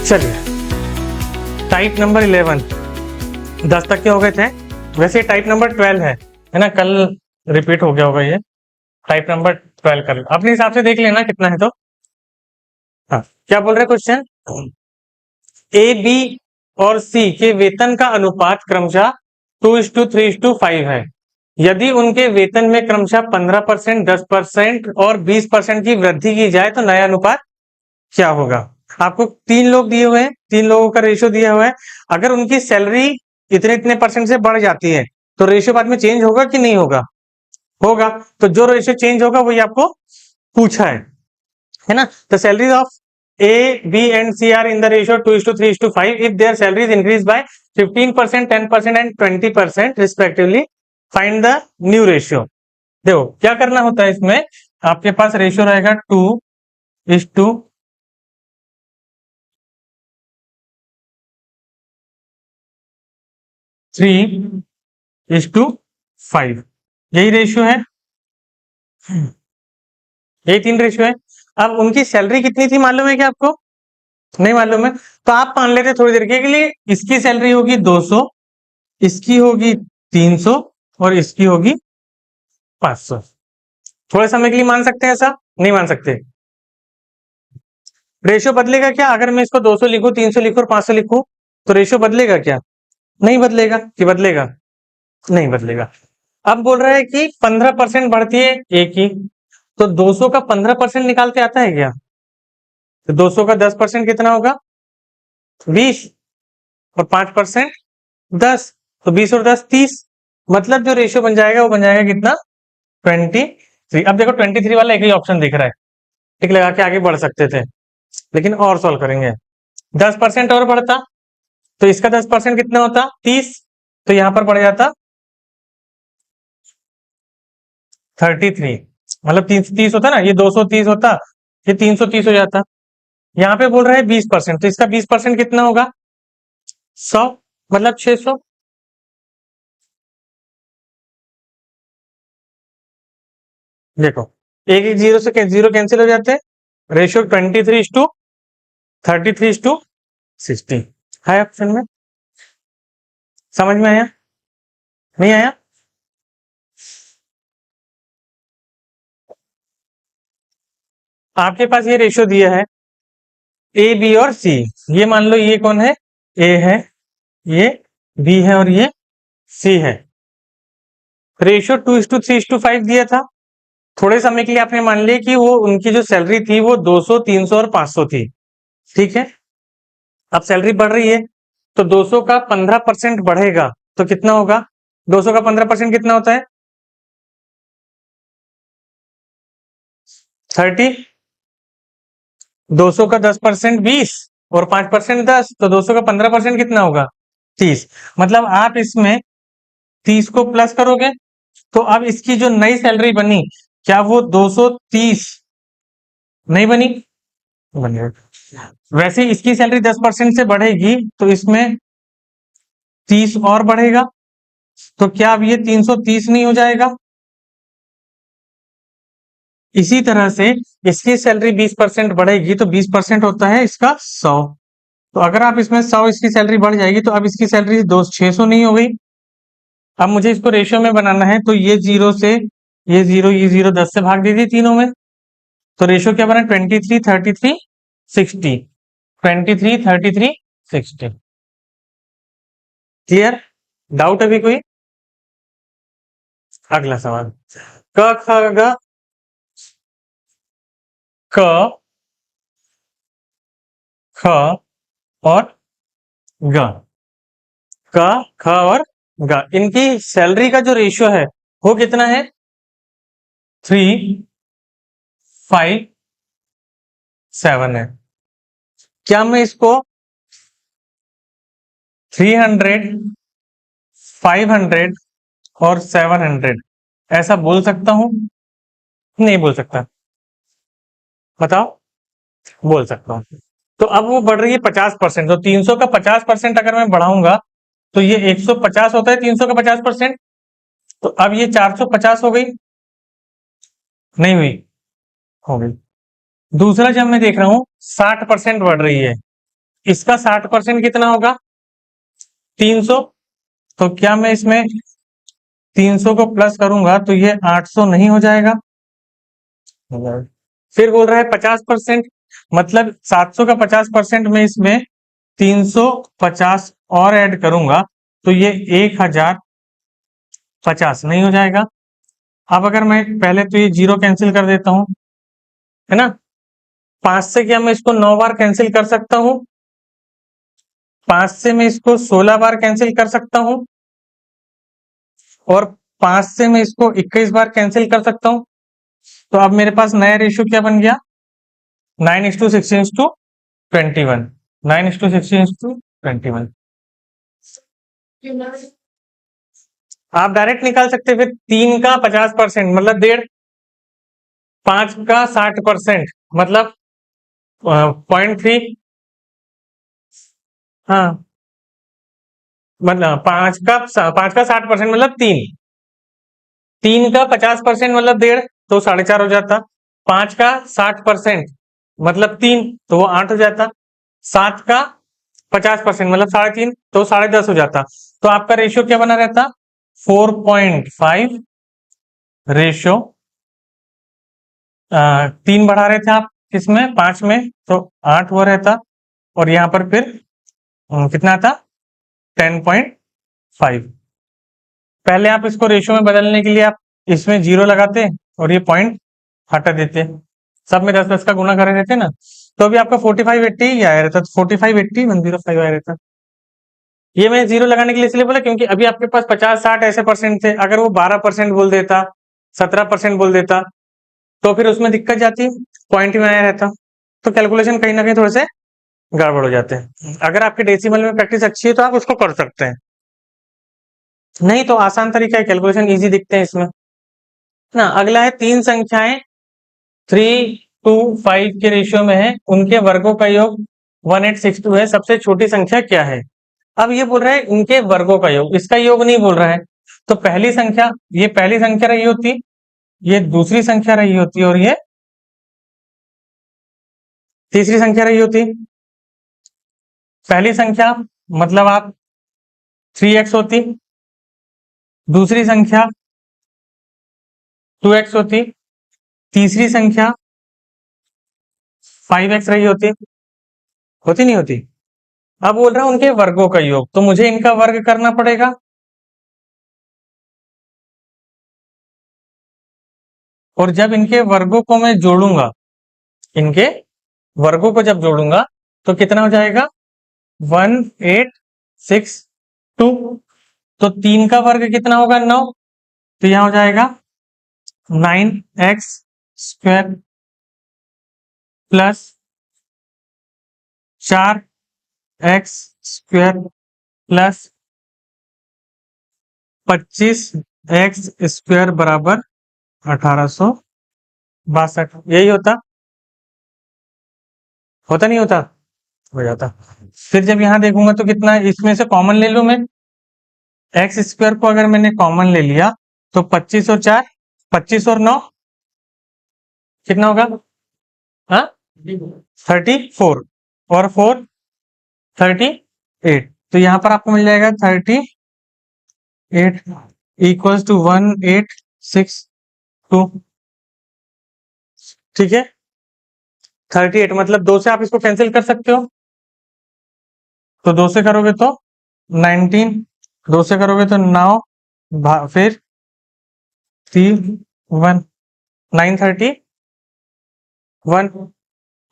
चलिए type number 11, 10 तक के हो गए थे। वैसे टाइप नंबर 12 है ना, कल रिपीट हो गया होगा ये। टाइप नंबर 12 कर अपने हिसाब से देख लेना कितना है तो। हाँ, क्या बोल रहे क्वेश्चन, ए बी और सी के वेतन का अनुपात क्रमशः 2:3:5 है। यदि उनके वेतन में क्रमशः 15%, 10% और 20% की वृद्धि की जाए तो नया अनुपात क्या होगा। आपको 3 लोग दिए हुए हैं, 3 लोगों का रेशियो दिया हुआ है। अगर उनकी सैलरी इतने इतने परसेंट से बढ़ जाती है तो रेशियो बाद में चेंज होगा कि नहीं होगा, होगा। तो जो रेशियो चेंज होगा वही आपको पूछा है ना। The salary of A, B and C are in the ratio 2:3:5 if their salaries increase by 15%, 10% and 20% respectively. Find the new ratio. देखो क्या करना होता है इसमें, आपके पास रेशियो रहेगा 2:3:5, यही रेशियो है, यही 3 रेशियो है। अब उनकी सैलरी कितनी थी मालूम है क्या आपको, नहीं मालूम है। तो आप मान लेते थोड़ी देर के लिए इसकी सैलरी होगी 200, इसकी होगी 300 और इसकी होगी 500। थोड़े समय के लिए मान सकते हैं ऐसा, नहीं मान सकते। रेशियो बदलेगा क्या, अगर मैं इसको 200 लिखूं, 300 लिखूं और 500 लिखूं तो रेशियो बदलेगा क्या, नहीं बदलेगा। कि बदलेगा, नहीं बदलेगा। अब बोल रहा है कि 15% बढ़ती है ए की, तो 200 का 15% निकालते आता है क्या, तो 200 का 10% कितना होगा 20 और 5% 10, तो 20 और 10 30। मतलब जो रेशियो बन जाएगा वो बन जाएगा कितना 23। अब देखो 23 वाला एक ही ऑप्शन दिख रहा है, टिक लगा के आगे बढ़ सकते थे, लेकिन और सॉल्व करेंगे। 10% और बढ़ता तो इसका 10% कितना होता 30, तो यहां पर बढ़ जाता 33। मतलब 30 होता ना, ये 230 होता, ये 330 हो जाता। यहाँ पे बोल रहा है 20%, तो इसका 20% कितना होगा 100, मतलब 600। देखो एक एक जीरो से जीरो कैंसिल हो जाते हैं, रेशियो 23:33:60 है ऑप्शन में। समझ में आया, नहीं आया। आपके पास ये रेशियो दिया है ए बी और सी, ये मान लो ये कौन है, ए है, ये बी है और ये सी है। रेशियो 2:3:5 दिया था। थोड़े समय के लिए आपने मान लिया कि वो उनकी जो सैलरी थी वो 200, 300 और 500 थी, ठीक है। अब सैलरी बढ़ रही है तो 200 का 15% बढ़ेगा तो कितना होगा, 200 का 15% कितना होता है 30। 200 का 10% 20 और 5% 10, तो 200 का 15% कितना होगा 30। मतलब आप इसमें 30 को प्लस करोगे तो अब इसकी जो नई सैलरी बनी क्या वो 230 नहीं बनी, बनेगा। वैसे इसकी सैलरी 10% से बढ़ेगी तो इसमें 30 और बढ़ेगा, तो क्या अब ये 330 नहीं हो जाएगा। इसी तरह से इसकी सैलरी 20% बढ़ेगी तो 20% होता है इसका 100। तो अगर आप इसमें 100 इसकी सैलरी बढ़ जाएगी तो अब इसकी सैलरी 600 नहीं हो गई। अब मुझे इसको रेशियो में बनाना है तो ये जीरो से ये जीरो, ये जीरो 10 से भाग दीजिए तीनों में, तो रेशियो क्या बना 23:33:60, 23:33:60। क्लियर, डाउट अभी कोई। अगला सवाल, क ख ग क ख और ग, क ख और ग, इनकी सैलरी का जो रेशियो है वो कितना है 3:5:7 है। क्या मैं इसको 300, 500 और 700 ऐसा बोल सकता हूं, नहीं बोल सकता, बताओ, बोल सकता हूं। तो अब वो बढ़ रही है 50%, तो 300 का 50% अगर मैं बढ़ाऊंगा तो ये 150 होता है 300 का 50%, तो अब ये 450 हो गई, नहीं हुई, हो गई। दूसरा जब मैं देख रहा हूं 60% बढ़ रही है, इसका 60% कितना होगा? 300। तो क्या मैं इसमें 300 को प्लस करूंगा तो ये 800 नहीं हो जाएगा? फिर बोल रहा है 50%, मतलब 700 का 50% में इसमें 350 और ऐड करूंगा तो ये 1050 नहीं हो जाएगा? अब अगर मैं पहले तो ये जीरो कैंसिल कर देता हूं, है ना। 5 से क्या मैं इसको 9 बार कैंसिल कर सकता हूं? 5 से मैं इसको 16 बार कैंसिल कर सकता हूं, और 5 से मैं इसको 21 बार कैंसिल कर सकता हूं। तो अब मेरे पास नया रेशियो क्या बन गया? 9:16:21। 9:16:21। आप डायरेक्ट निकाल सकते, फिर 3 का 50% मतलब 1.5, 5 का 60% मतलब 0.3। हाँ, मतलब 5 का 60% मतलब 3। 3 का 50% मतलब 1.5, तो 4.5 हो जाता। 5 का 60% मतलब 3, तो वो 8 हो जाता। 7 का 50% मतलब 3.5, तो 10.5 हो जाता। तो आपका रेशियो क्या बना रहता? 4.5 रेशियो 3 बढ़ा रहे थे आप इसमें 5 में, तो 8 हुआ रहता। और यहाँ पर फिर कितना था? 10.5। पहले आप इसको रेशियो में बदलने के लिए आप इसमें जीरो लगाते और ये पॉइंट हटा देते, सब में 10-10 का गुना करे रहते ना, तो अभी आपका 4580 ही आया रहता। 4580 105 आया रहता। ये मैं जीरो लगाने के लिए इसलिए बोला क्योंकि अभी आपके पास 50-60 ऐसे परसेंट थे। अगर वो 12% बोल देता, 17% बोल देता, तो फिर उसमें दिक्कत जाती, पॉइंट में आया रहता। तो कैलकुलेशन कहीं ना कहीं थोड़े से गड़बड़ हो जाते हैं। अगर आपके डेसिमल में प्रैक्टिस अच्छी है तो आप उसको कर सकते हैं, नहीं तो आसान तरीका है, कैलकुलेशन इजी दिखते हैं इसमें ना। अगला है 3 संख्याएं 3:5 के रेशियो में है, उनके वर्गों का योग 1862 है, सबसे छोटी संख्या क्या है? अब ये बोल रहा है उनके वर्गों का योग, इसका योग नहीं बोल रहा है। तो पहली संख्या, ये पहली संख्या रही होती, ये दूसरी संख्या रही होती, और ये तीसरी संख्या रही होती। पहली संख्या मतलब आप 3x होती, दूसरी संख्या 2x होती, तीसरी संख्या 5x रही होती। होती नहीं होती? अब बोल रहा हूं उनके वर्गों का योग, तो मुझे इनका वर्ग करना पड़ेगा। और जब इनके वर्गों को मैं जोड़ूंगा, इनके वर्गों को जब जोड़ूंगा तो कितना हो जाएगा? 1862। तो 3 का वर्ग कितना होगा? 9। तो यहां हो जाएगा 9x² plus 4x² plus 25x² बराबर 1862। यही होता? होता नहीं होता? हो जाता। फिर जब यहां देखूंगा तो कितना है, इसमें से कॉमन ले लूं मैं। x² को अगर मैंने कॉमन ले लिया तो 25 और 4, 25 और 9 कितना होगा? हाँ, 34, और 4 38। तो यहां पर आपको मिल जाएगा 38 इक्वल्स टू 1862। ठीक है, 38 मतलब 2 से आप इसको कैंसिल कर सकते हो, तो 2 से करोगे तो 19, 2 से करोगे तो 9, फिर 1 931।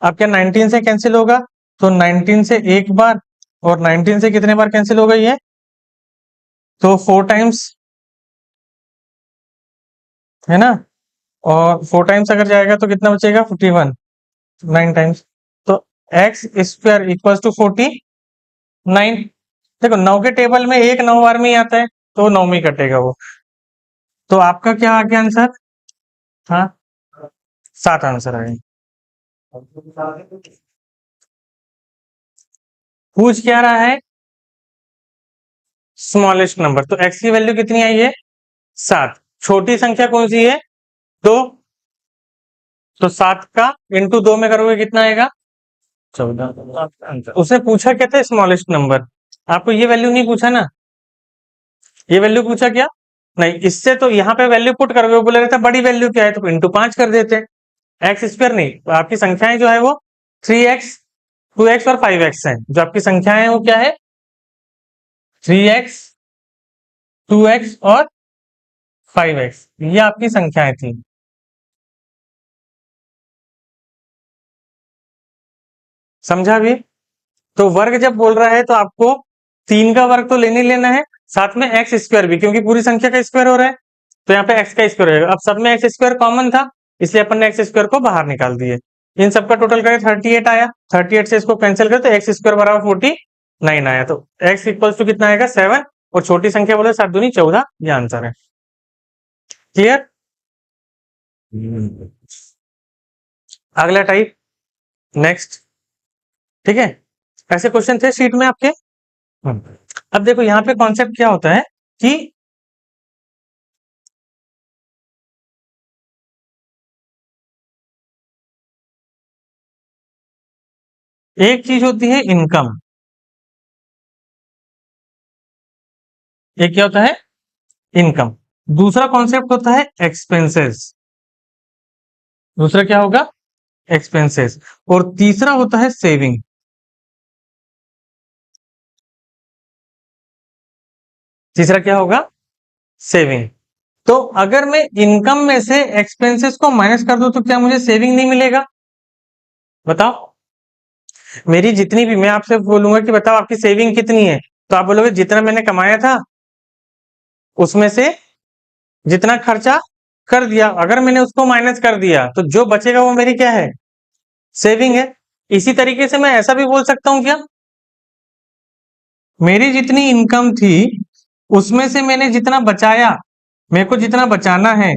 अब क्या 19 से कैंसिल होगा? तो 19 से एक बार, और 19 से कितने बार कैंसिल होगा ये? तो 4 टाइम्स, है ना। और 4 टाइम्स अगर जाएगा तो कितना बचेगा? 51, 9 टाइम्स। तो x² इक्वल्स टू 49। देखो 9 के टेबल में एक 9 बार में ही आता है, तो 9 में ही कटेगा वो। तो आपका क्या आ गया आंसर? हाँ, 7 आंसर आए। पूछ क्या रहा है? स्मॉलेस्ट नंबर, तो x की वैल्यू कितनी आई है? 7। छोटी संख्या कौन सी है? 2। तो 7 का इंटू 2 में करोगे कितना आएगा? 14। उसने पूछा क्या था? Smallest number. आपको ये वैल्यू नहीं पूछा ना, ये वैल्यू पूछा क्या? नहीं, इससे तो यहाँ पे वैल्यू पुट करोगे, वो बोले रहता बड़ी वैल्यू क्या है, तो इंटू 5 कर देते हैं। एक्स स्क्वायर नहीं, तो आपकी संख्याएं जो है वो 3x, 2x और 5x है। जो आपकी संख्याएं हैं वो क्या है? 3x, 2x और 5x, ये आपकी संख्याएं थी। समझा भी? तो वर्ग जब बोल रहा है तो आपको 3 का वर्ग तो लेने लेना है, साथ में एक्स स्क्वायर भी, क्योंकि पूरी संख्या का स्क्वायर हो रहा है। तो यहाँ पे एक्स का स्क्वायर होगा। अब सब में एक्स स्क्वायर कॉमन था, इसलिए अपन ने एक्स स्क्वायर को बाहर निकाल दिए। इन सबका टोटल करें 38 आया। 38 से इसको कैंसिल कर तो एक्स स्क्वायर बराबर 49 आया। तो एक्स इक्वल्स टू कितना आएगा? 7। और छोटी संख्या बोले 7 दूनी 14, ये आंसर है। क्लियर? अगला टाइप, नेक्स्ट। ठीक है, ऐसे क्वेश्चन थे शीट में आपके। अब देखो यहाँ पे कॉन्सेप्ट क्या होता है कि एक चीज होती है इनकम, एक क्या होता है? इनकम। दूसरा कॉन्सेप्ट होता है एक्सपेंसेस। दूसरा क्या होगा? एक्सपेंसेस। और तीसरा होता है सेविंग। तीसरा क्या होगा? सेविंग। तो अगर मैं इनकम में से एक्सपेंसेस को माइनस कर दूं तो क्या मुझे सेविंग नहीं मिलेगा? बताओ। मेरी जितनी भी, मैं आपसे बोलूंगा कि बताओ आपकी सेविंग कितनी है, तो आप बोलोगे जितना मैंने कमाया था उसमें से जितना खर्चा कर दिया। अगर मैंने उसको माइनस कर दिया तो जो बचेगा वो मेरी क्या है? सेविंग है। इसी तरीके से मैं ऐसा भी बोल सकता हूं क्या? मेरी जितनी इनकम थी उसमें से मैंने जितना बचाया, मेरे को जितना बचाना है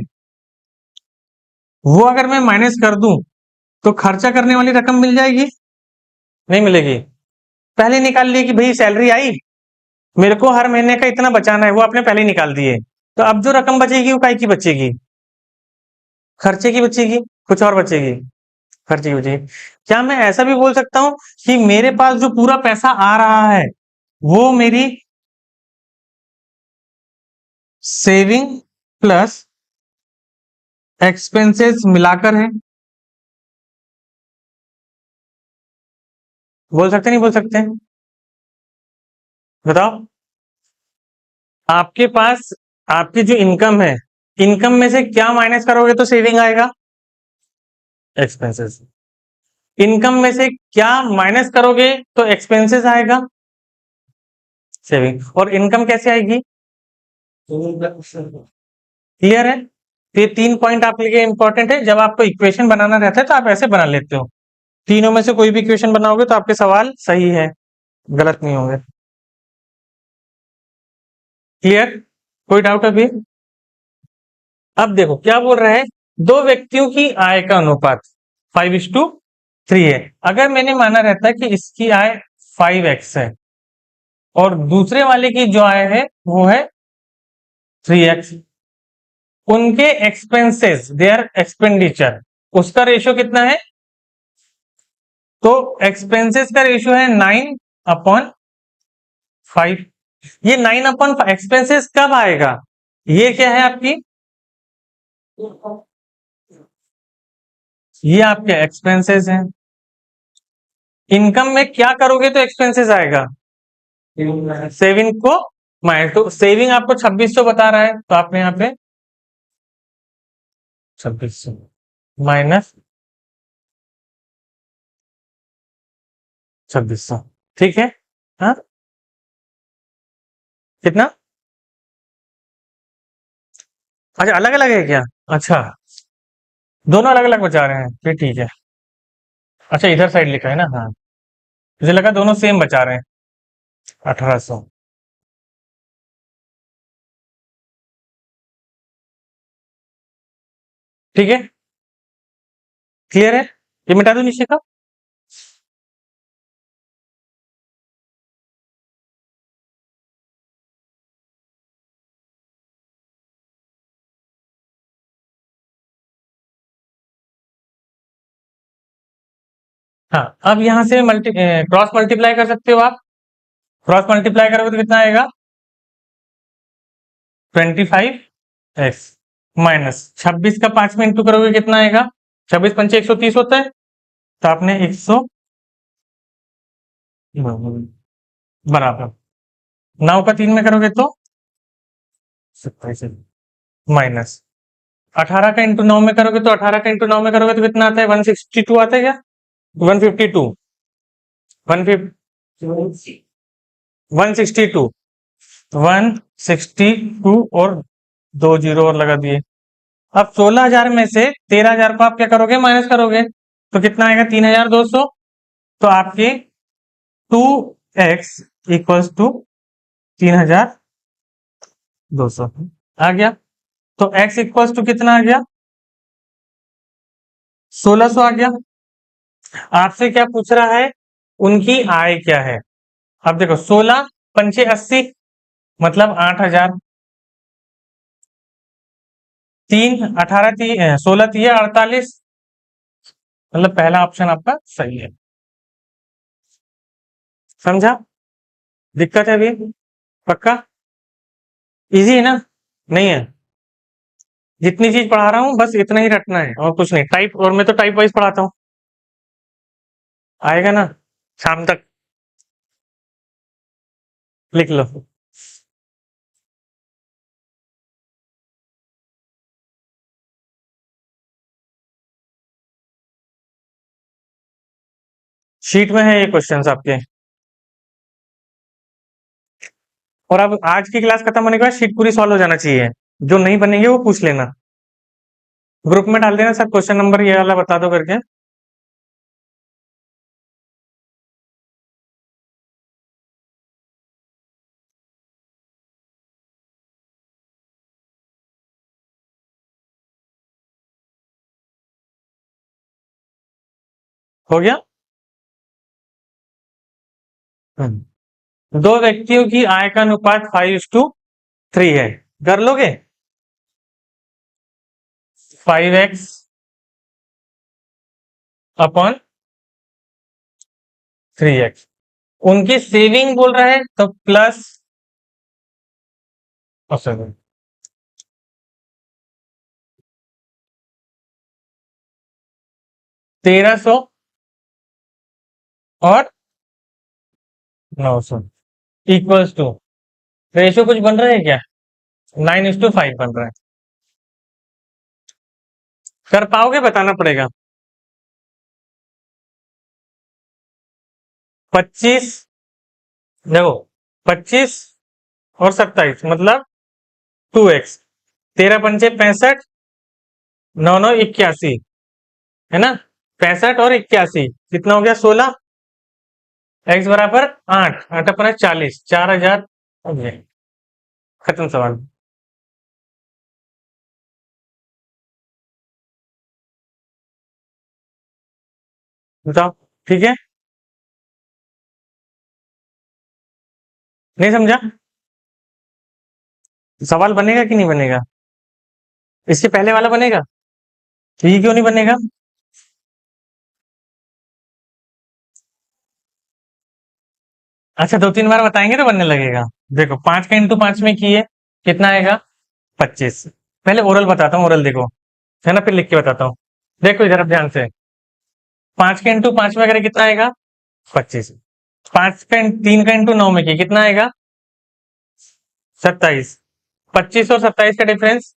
वो अगर मैं माइनस कर दूं तो खर्चा करने वाली रकम मिल जाएगी? नहीं मिलेगी। पहले निकाल लिए कि भाई सैलरी आई, मेरे को हर महीने का इतना बचाना है, वो आपने पहले ही निकाल दिए। तो अब जो रकम बचेगी वो काय की बचेगी? खर्चे की बचेगी। कुछ और बचेगी? खर्चे की बचेगी। क्या मैं ऐसा भी बोल सकता हूं कि मेरे पास जो पूरा पैसा आ रहा है वो मेरी सेविंग प्लस एक्सपेंसेस मिलाकर है? बोल सकते नहीं बोल सकते? बताओ। आपके पास आपकी जो इनकम है, इनकम में से क्या माइनस करोगे तो सेविंग आएगा? एक्सपेंसेस। इनकम में से क्या माइनस करोगे तो एक्सपेंसेस आएगा? सेविंग। और इनकम कैसे आएगी? क्लियर है? तो ये 3 पॉइंट आपके लिए इंपॉर्टेंट है। जब आपको इक्वेशन बनाना रहता है तो आप ऐसे बना लेते हो। तीनों में से कोई भी इक्वेशन बनाओगे तो आपके सवाल सही है, गलत नहीं होंगे। क्लियर? कोई डाउट अभी? अब देखो क्या बोल रहा है, दो व्यक्तियों की आय का अनुपात 5:3 है। अगर मैंने माना रहता है कि इसकी आय 5x है और दूसरे वाले की जो आय है वो है 3x, उनके एक्सपेंसेस, देयर एक्सपेंडिचर, उसका रेशियो कितना है? तो एक्सपेंसेस का रेशियो है 9/5। ये 9/5 एक्सपेंसेस कब आएगा? ये क्या है आपकी? ये आपके एक्सपेंसेस हैं। इनकम में क्या करोगे तो एक्सपेंसेस आएगा? सेविंग को माइनस। तो सेविंग आपको 2600 बता रहा है, तो आपने यहाँ पे 2600 माइनस 2600। ठीक है। हाँ, कितना? अच्छा, अलग अलग है क्या? अच्छा, दोनों अलग अलग बचा रहे हैं, फिर ठीक है। अच्छा, इधर साइड लिखा है ना, हाँ। मुझे लगा दोनों सेम बचा रहे हैं। 1800। ठीक है। क्लियर है? ये मिटा दो नीचे का। हाँ, अब यहां से क्रॉस मल्टीप्लाई कर सकते हो आप। क्रॉस मल्टीप्लाई करोगे तो कितना आएगा? 25x माइनस 26 का 5 में इंटू करोगे कितना आएगा? 26 पंचे 130 होता है, तो आपने 100 बराबर 9 का 3 में करोगे तो 27 माइनस 18 का इंटू 9 में करोगे तो 18 का इंटू 9 में करोगे तो कितना आता है? 162 आता है क्या? 152 150 162 162 और 2 जीरो और लगा दिए। अब 16,000 में से 13,000 को आप क्या करोगे? माइनस करोगे तो कितना आएगा? 3,200। तो आपके 2x इक्वल्स टू 3,200 आ गया। तो x इक्वल्स टू कितना आ गया? 1,600 आ गया। आपसे क्या पूछ रहा है? उनकी आय क्या है। अब देखो 16 पंचे 80 मतलब 8,000। 3 18 16 3 48 मतलब पहला ऑप्शन आपका सही है। समझा? दिक्कत है अभी? पक्का? इजी है ना? नहीं है? जितनी चीज पढ़ा रहा हूं बस इतना ही रटना है और कुछ नहीं। टाइप, और मैं तो टाइप वाइज पढ़ाता हूं। आएगा ना शाम तक? लिख लो। शीट में है ये क्वेश्चंस आपके। और अब आज की क्लास खत्म होने के बाद शीट पूरी सॉल्व हो जाना चाहिए। जो नहीं बनेंगे वो पूछ लेना, ग्रुप में डाल देना, सर क्वेश्चन नंबर ये वाला बता दो करके। हो गया? दो व्यक्तियों की आय का अनुपात 5:3 है। कर लोगे? 5x upon 3x। उनकी सेविंग बोल रहा है तो प्लस 1,300 और 900 इक्वल्स टू, रेशियो कुछ बन रहा है क्या? 9:5 बन रहा है। कर पाओगे? बताना पड़ेगा। 25 देखो, 25 और 27 मतलब 2x। 13 पंचे 65, 9 9 81 है ना? 65 और 81 कितना हो गया? 16। x बराबर 8, 8 अपना 40, 4,000 हो गया। खत्म सवाल। बताओ। ठीक है? नहीं समझा? सवाल बनेगा कि नहीं बनेगा? इसके पहले वाला बनेगा? तो ये क्यों नहीं बनेगा? अच्छा, 2 3 बार बताएंगे तो बनने लगेगा। देखो 5 का इंटू 5 में किए कितना आएगा? 25। पहले ओरल बताता हूँ, ओरल देखो है ना, फिर लिख के बताता हूँ। देखो इधर अब ध्यान से, 5 का इंटू 5 में करें कितना आएगा? 25। 3 का इंटू 9 में किए कितना आएगा? 27। 25 और 27 का डिफरेंस,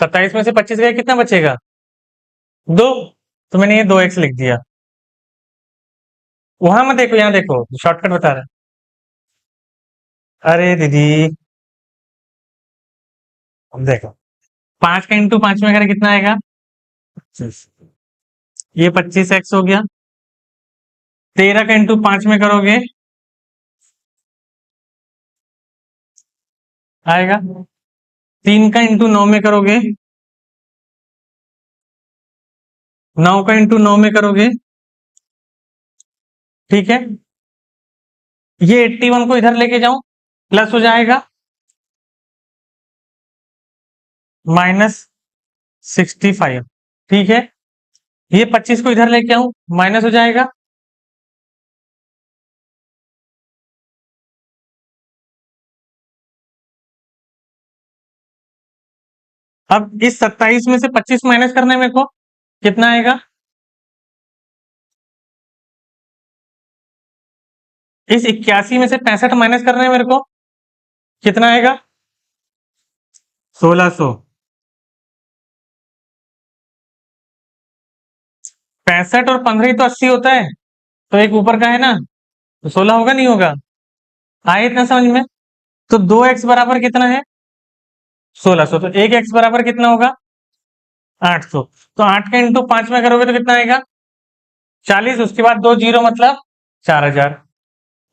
27 में से 25 गया कितना बचेगा? 2। तो मैंने ये 2x लिख दिया। वहां मत देखो, यहाँ देखो, शॉर्टकट बता रहा है। अरे दीदी, अब देखो 5 का इंटू 5 में करें कितना आएगा? 25। ये 25x हो गया। 13 का इंटू 5 में करोगे आएगा। 3 का इंटू 9 में करोगे, 9 का इंटू 9 में करोगे, ठीक है। ये 81 को इधर लेके जाऊं, प्लस हो जाएगा -65, ठीक है। ये 25 को इधर लेके आऊं, माइनस हो जाएगा। अब इस 27 में से 25 माइनस करना है मेरे को, कितना आएगा? इस 81 में से 65 माइनस करना है मेरे को, कितना आएगा? 1600। 65 और 15 ही तो 80 होता है, तो एक ऊपर का है ना, तो 16 होगा नहीं होगा? आए इतना समझ में? तो 2x बराबर कितना है? 1600। तो एक x बराबर कितना होगा? 800। तो 8 का इंटू 5 में करोगे तो कितना आएगा? 40। उसके बाद 2 जीरो मतलब 4000।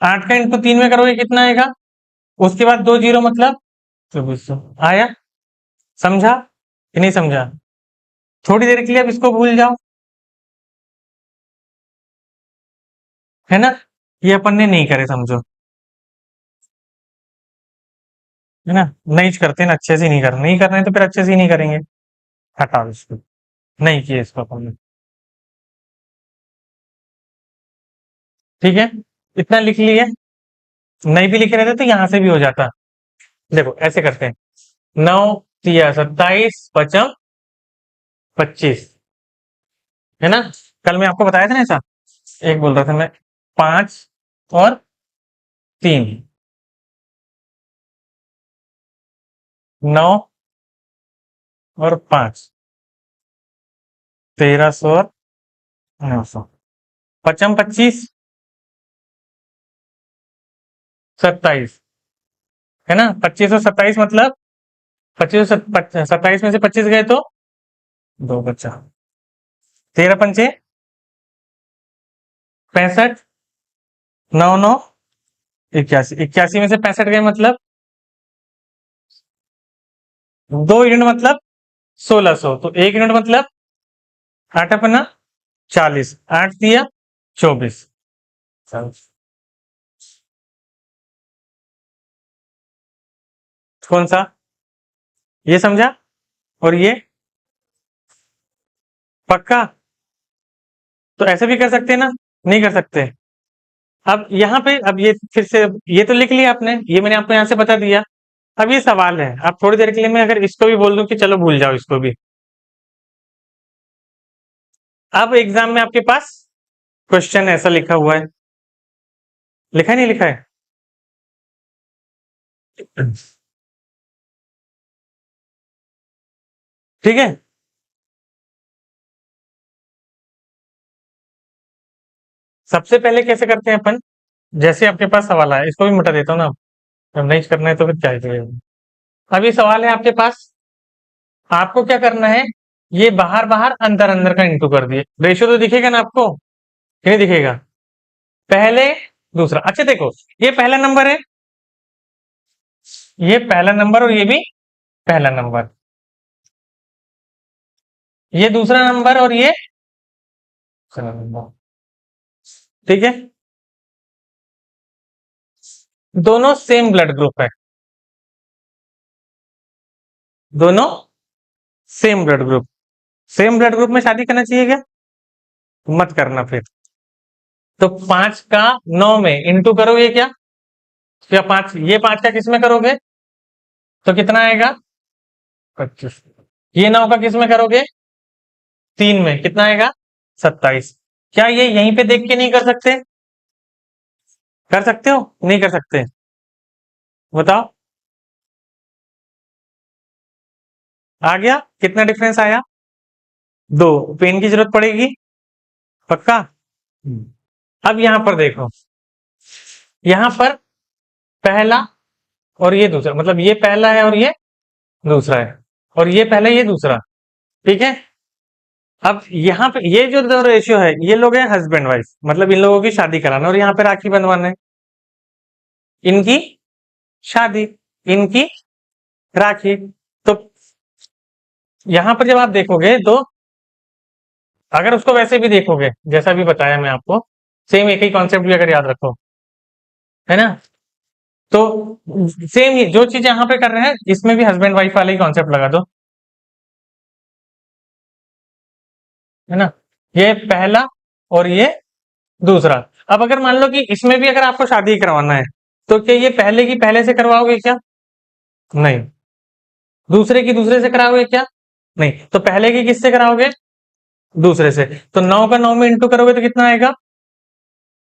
8 का इंटू 3 में करोगे कितना आएगा? उसके बाद 2 जीरो मतलब 2400। आया? समझा कि नहीं समझा? थोड़ी देर के लिए अब इसको भूल जाओ, है ना? ये अपन ने नहीं करे, समझो, है ना? नहीं करते ना, अच्छे से नहीं कर, नहीं करना है तो फिर अच्छे से ही नहीं करेंगे। हटाओ इसको, नहीं किए इसको अपन ने। ठीक है, इतना लिख लिए। नहीं भी लिखे रहते तो यहां से भी हो जाता। देखो ऐसे करते हैं, 9 तिया 27 पचम 25, है ना? कल मैं आपको बताया था ना ऐसा, एक बोल रहा था मैं, 5 और 3, 9 और 5, 1300 और 900, पचम 25 27, है ना? 25 और 27 मतलब 25 और 27 में से 25 गए तो दो बचा, 13 पंचे 65, 9 9 81, 81 में से 65 गए मतलब दो यूनिट मतलब 1600, तो एक यूनिट मतलब 8 अपना 40, 8 दिया 24। कौन सा? ये समझा? और ये पक्का? तो ऐसे भी कर सकते हैं ना, नहीं कर सकते? अब यहाँ पे, अब ये फिर से, ये तो लिख लिया आपने, ये मैंने आपको यहाँ से बता दिया। अब ये सवाल है, अब थोड़ी देर के लिए मैं अगर इसको भी बोल दूं कि चलो भूल जाओ इसको भी, अब एग्जाम में आपके पास क्वेश्चन ऐसा लिखा हुआ है, लिखा है नहीं लिखा है? ठीक है, सबसे पहले कैसे करते हैं अपन, जैसे आपके पास सवाल आया, इसको भी मिटा देता हूँ ना, अब नहीं करना है तो फिर क्या ही करेगा। अब ये सवाल है आपके पास, आपको क्या करना है, ये बाहर बाहर अंदर अंदर का इंटू कर दिए, रेशियो तो दिखेगा ना आपको कि नहीं दिखेगा? पहले दूसरा, अच्छा देखो, ये पहला नंबर है, ये पहला नंबर, और ये भी पहला नंबर, ये दूसरा नंबर, और ये दूसरा नंबर। ठीक है, दोनों सेम ब्लड ग्रुप है, दोनों same blood group. Same blood group में शादी करना चाहिए क्या? मत करना फिर। तो 5 का 9 में इंटू करोगे क्या? क्या 5, ये 5 का किस में करोगे तो कितना आएगा? 25। ये 9 का किस में करोगे? 3 में कितना आएगा? 27। क्या ये यहीं पे देख के नहीं कर सकते? कर सकते हो, नहीं कर सकते? बताओ। आ गया? कितना डिफरेंस आया? 2। पेन की जरूरत पड़ेगी? पक्का? अब यहां पर देखो, यहां पर पहला और ये दूसरा, मतलब ये पहला है और ये दूसरा है, और ये पहला ये दूसरा। ठीक है, अब यहाँ पे ये जो दो रेशियो है, ये लोग हैं हस्बैंड वाइफ, मतलब इन लोगों की शादी कराना और यहाँ पे राखी बंधवाना है, इनकी शादी, इनकी राखी। तो यहां पर जब आप देखोगे तो, अगर उसको वैसे भी देखोगे जैसा भी बताया मैं आपको, सेम एक ही कॉन्सेप्ट भी अगर याद रखो, है ना, तो सेम ही जो चीज यहाँ पे कर रहे हैं, इसमें भी हस्बैंड वाइफ वाला ही कॉन्सेप्ट लगा दो, है ना? ये पहला और ये दूसरा। अब अगर मान लो कि इसमें भी अगर आपको शादी करवाना है तो क्या ये पहले की पहले से करवाओगे क्या? नहीं। दूसरे की दूसरे से कराओगे क्या? नहीं। तो पहले की किससे कराओगे? दूसरे से। तो 9 का 9 में इंटू करोगे तो कितना आएगा?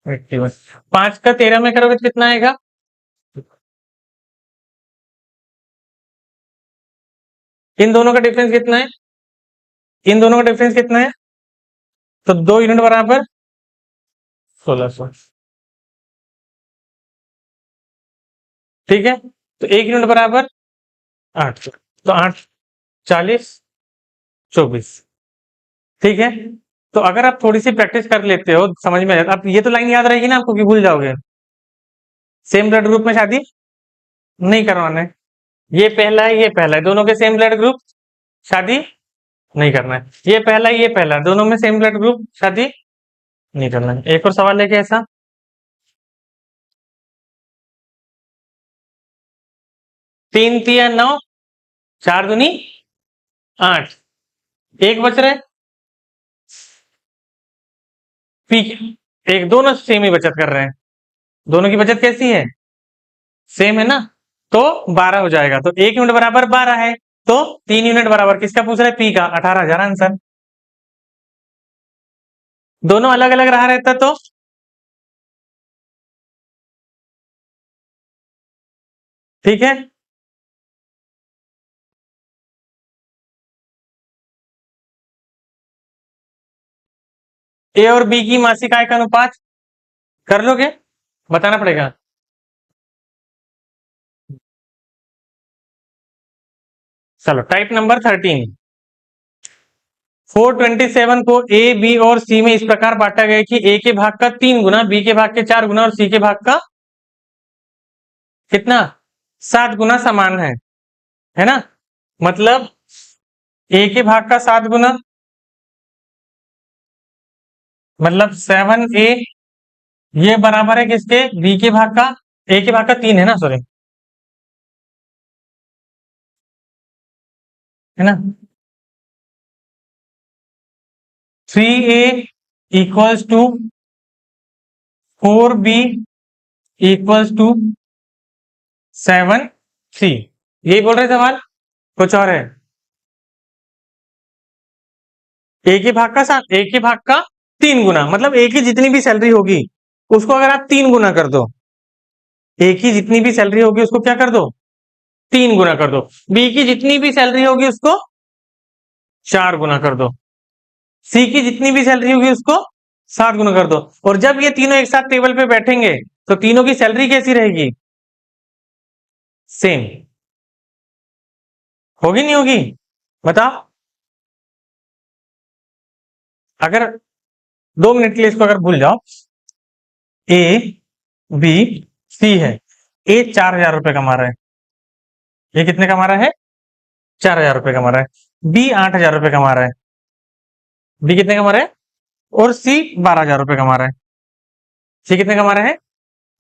81। 5 का 13 में करोगे तो कितना आएगा? इन दोनों का डिफरेंस कितना है? इन दोनों का डिफरेंस कितना है? तो 2 यूनिट बराबर 1600। ठीक है। तो 1 यूनिट बराबर 800। तो 8 40 24। ठीक है। तो अगर आप थोड़ी सी प्रैक्टिस कर लेते हो समझ में आ जाता। अब ये तो लाइन याद रहेगी ना आपको कि भूल जाओगे? सेम ब्लड ग्रुप में शादी नहीं करवाना है। ये पहला है ये पहला है, दोनों के सेम ब्लड ग्रुप, शादी नहीं करना है। ये पहला है ये पहला है, दोनों में सेम ब्लड ग्रुप, शादी नहीं करना है। एक और सवाल लेके ऐसा। 3 तिया 9, 4 दूनी 8, एक बच रहा है पी। एक दोनों सेम ही बचत कर रहे हैं, दोनों की बचत कैसी है? सेम है ना। तो 12 हो जाएगा। तो 1 यूनिट बराबर 12 है। तो 3 यूनिट बराबर किसका पूछ रहा है? पी का। 18,000 आंसर। दोनों अलग अलग रहा रहता तो ठीक है। ए और बी की मासिक आय का अनुपात कर लोगे? बताना पड़ेगा। चलो टाइप नंबर 13। 427 को ए बी और सी में इस प्रकार बांटा गया कि ए के भाग का 3 गुना, बी के भाग के 4 गुना और सी के भाग का कितना? 7 गुना समान है ना। मतलब ए के भाग का 7 गुना मतलब 7A ये बराबर है किसके? बी के भाग का। ए के भाग का 3 है ना, सॉरी, है ना। 3A equals to 4B equals to 7C। यही बोल रहे सवाल, कुछ और है? ए के भाग का 7, ए के भाग का 3 गुना मतलब ए की जितनी भी सैलरी होगी उसको अगर आप 3 गुना कर दो, ए की जितनी भी सैलरी होगी उसको क्या कर दो? 3 गुना कर दो। बी की जितनी भी सैलरी होगी उसको 4 गुना कर दो। सी की जितनी भी सैलरी होगी उसको 7 गुना कर दो। और जब ये तीनों एक साथ टेबल पे बैठेंगे तो तीनों की सैलरी कैसी रहेगी? सेम। होगी नहीं होगी? बताओ। अगर 2 मिनट के लिए इसको अगर भूल जाओ, ए बी सी है। ए 4,000 रुपए कमा रहा है। ये कितने कमा रहा है? 4,000 रुपए कमा रहा है। बी 8,000 रुपए कमा रहा है। बी कितने कमा रहा है? और सी 12,000 रुपए कमा रहा है। सी कितने कमा रहा है?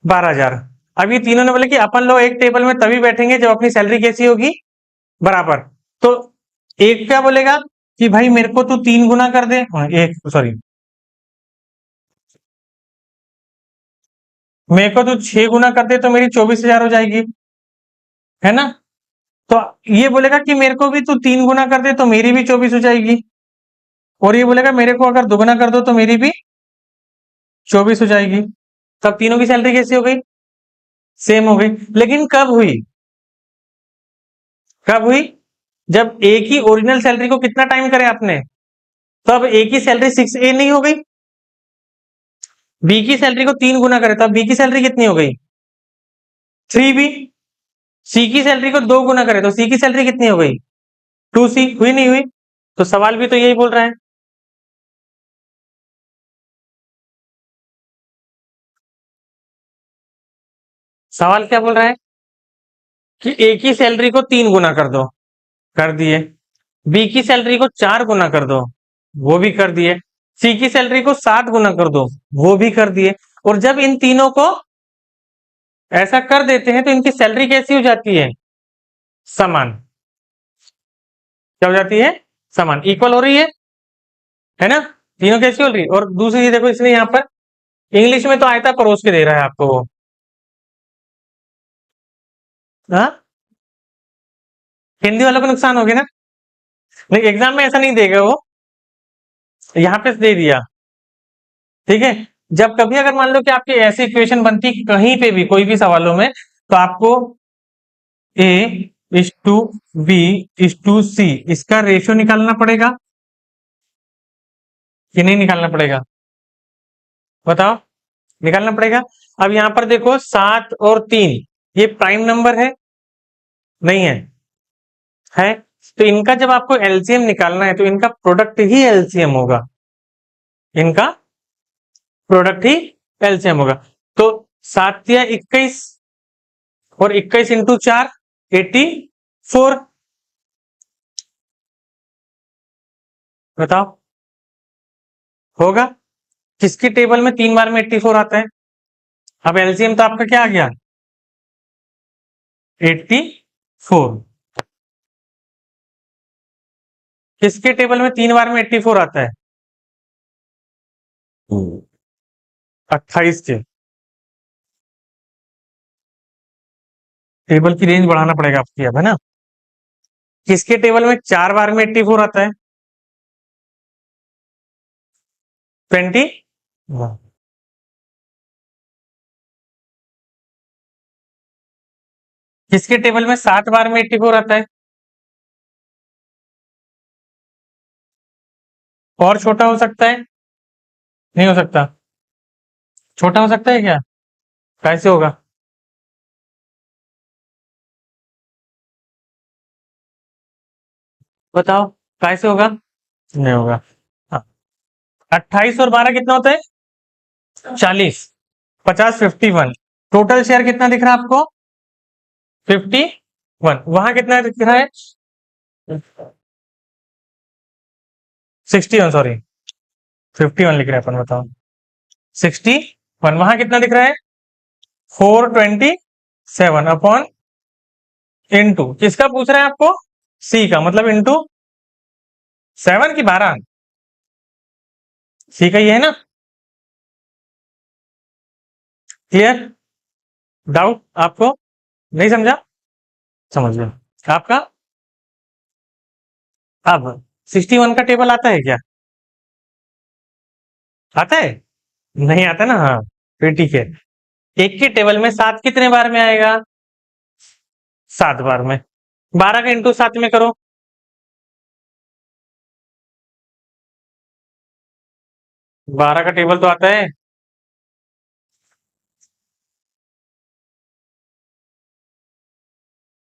12,000। अब ये तीनों ने बोले कि अपन लोग एक टेबल में तभी बैठेंगे जब अपनी सैलरी कैसी होगी? बराबर। तो एक क्या बोलेगा कि भाई मेरे को तू 3 गुना कर दे, एक सॉरी, मेरे को तू 6 गुना कर दे तो मेरी 24,000 हो जाएगी, है ना। तो ये बोलेगा कि मेरे को भी तू 3 गुना कर दे तो मेरी भी 24 हो जाएगी। और ये बोलेगा मेरे को अगर दुगना कर दो तो मेरी भी 24 हो जाएगी। तब तीनों की सैलरी कैसी हो गई? सेम हो गई। लेकिन कब हुई? कब हुई? जब ए की ओरिजिनल सैलरी को कितना टाइम करे आपने, तब ए की सैलरी 6A नहीं हो गई? बी की सैलरी को 3 गुना करे तब बी की सैलरी कितनी हो गई? 3B। सी की सैलरी को 2 गुना करे तो सी की सैलरी कितनी हो गई? 2C। हुई नहीं हुई? तो सवाल भी तो यही बोल रहा है। सवाल क्या बोल रहा है कि ए की सैलरी को 3 गुना कर दो, कर दिए। बी की सैलरी को 4 गुना कर दो, वो भी कर दिए। सी की सैलरी को 7 गुना कर दो, वो भी कर दिए। और जब इन तीनों को ऐसा कर देते हैं तो इनकी सैलरी कैसी हो जाती है? समान। क्या हो जाती है? समान, इक्वल हो रही है ना। तीनों कैसी हो रही, और दूसरी चीज देखो इसने यहाँ पर इंग्लिश में तो आयता परोस के दे रहा है आपको वो। हाँ, हिंदी वालों को नुकसान हो गया ना। नहीं, एग्जाम में ऐसा नहीं देगा वो, यहाँ पे दे दिया। ठीक है, जब कभी अगर मान लो कि आपकी ऐसी इक्वेशन बनती कहीं पे भी कोई भी सवालों में, तो आपको A is to B is to C इसका रेशियो निकालना पड़ेगा कि नहीं निकालना पड़ेगा, बताओ। निकालना पड़ेगा। अब यहां पर देखो 7 और 3, ये प्राइम नंबर है, नहीं है? है। तो इनका जब आपको एलसीएम निकालना है तो इनका प्रोडक्ट ही एलसीएम होगा, इनका प्रोडक्ट ही एलसीएम होगा। तो 7 या 21, और 21 × 4 84, बताओ होगा। किसकी टेबल में 3 बार में 84 आता है? अब एलसीएम तो आपका क्या आ गया, 84। किसके टेबल में 3 बार में 84 आता है? 28 के। टेबल की रेंज बढ़ाना पड़ेगा आपकी अब, है ना। किसके टेबल में 4 बार में 84 आता है? 20। किसके टेबल में 7 बार में 84 आता है? और छोटा हो सकता है? नहीं हो सकता? छोटा हो सकता है क्या? कैसे होगा? बताओ कैसे होगा? नहीं होगा। हाँ। 28 और 12 कितना होता है? 40। 50 51। टोटल शेयर कितना दिख रहा है आपको? 51। वहां कितना दिख रहा है? 61, सॉरी। 51 लिख रहे हैं अपन, बताओ। 61, वहां कितना दिख रहा है? 427 इंटू किसका पूछ रहा है आपको? सी का, मतलब इंटू 7 की 12। सी का ये है ना। क्लियर? डाउट आपको? नहीं समझा? समझ गया आपका। अब 61 का टेबल आता है क्या? आता है? नहीं आता ना, हाँ। फिर ठीक है। एक के टेबल में 7 कितने बार में आएगा? 7 बार में। 12 का इंटू 7 में करो। 12 का टेबल तो आता है।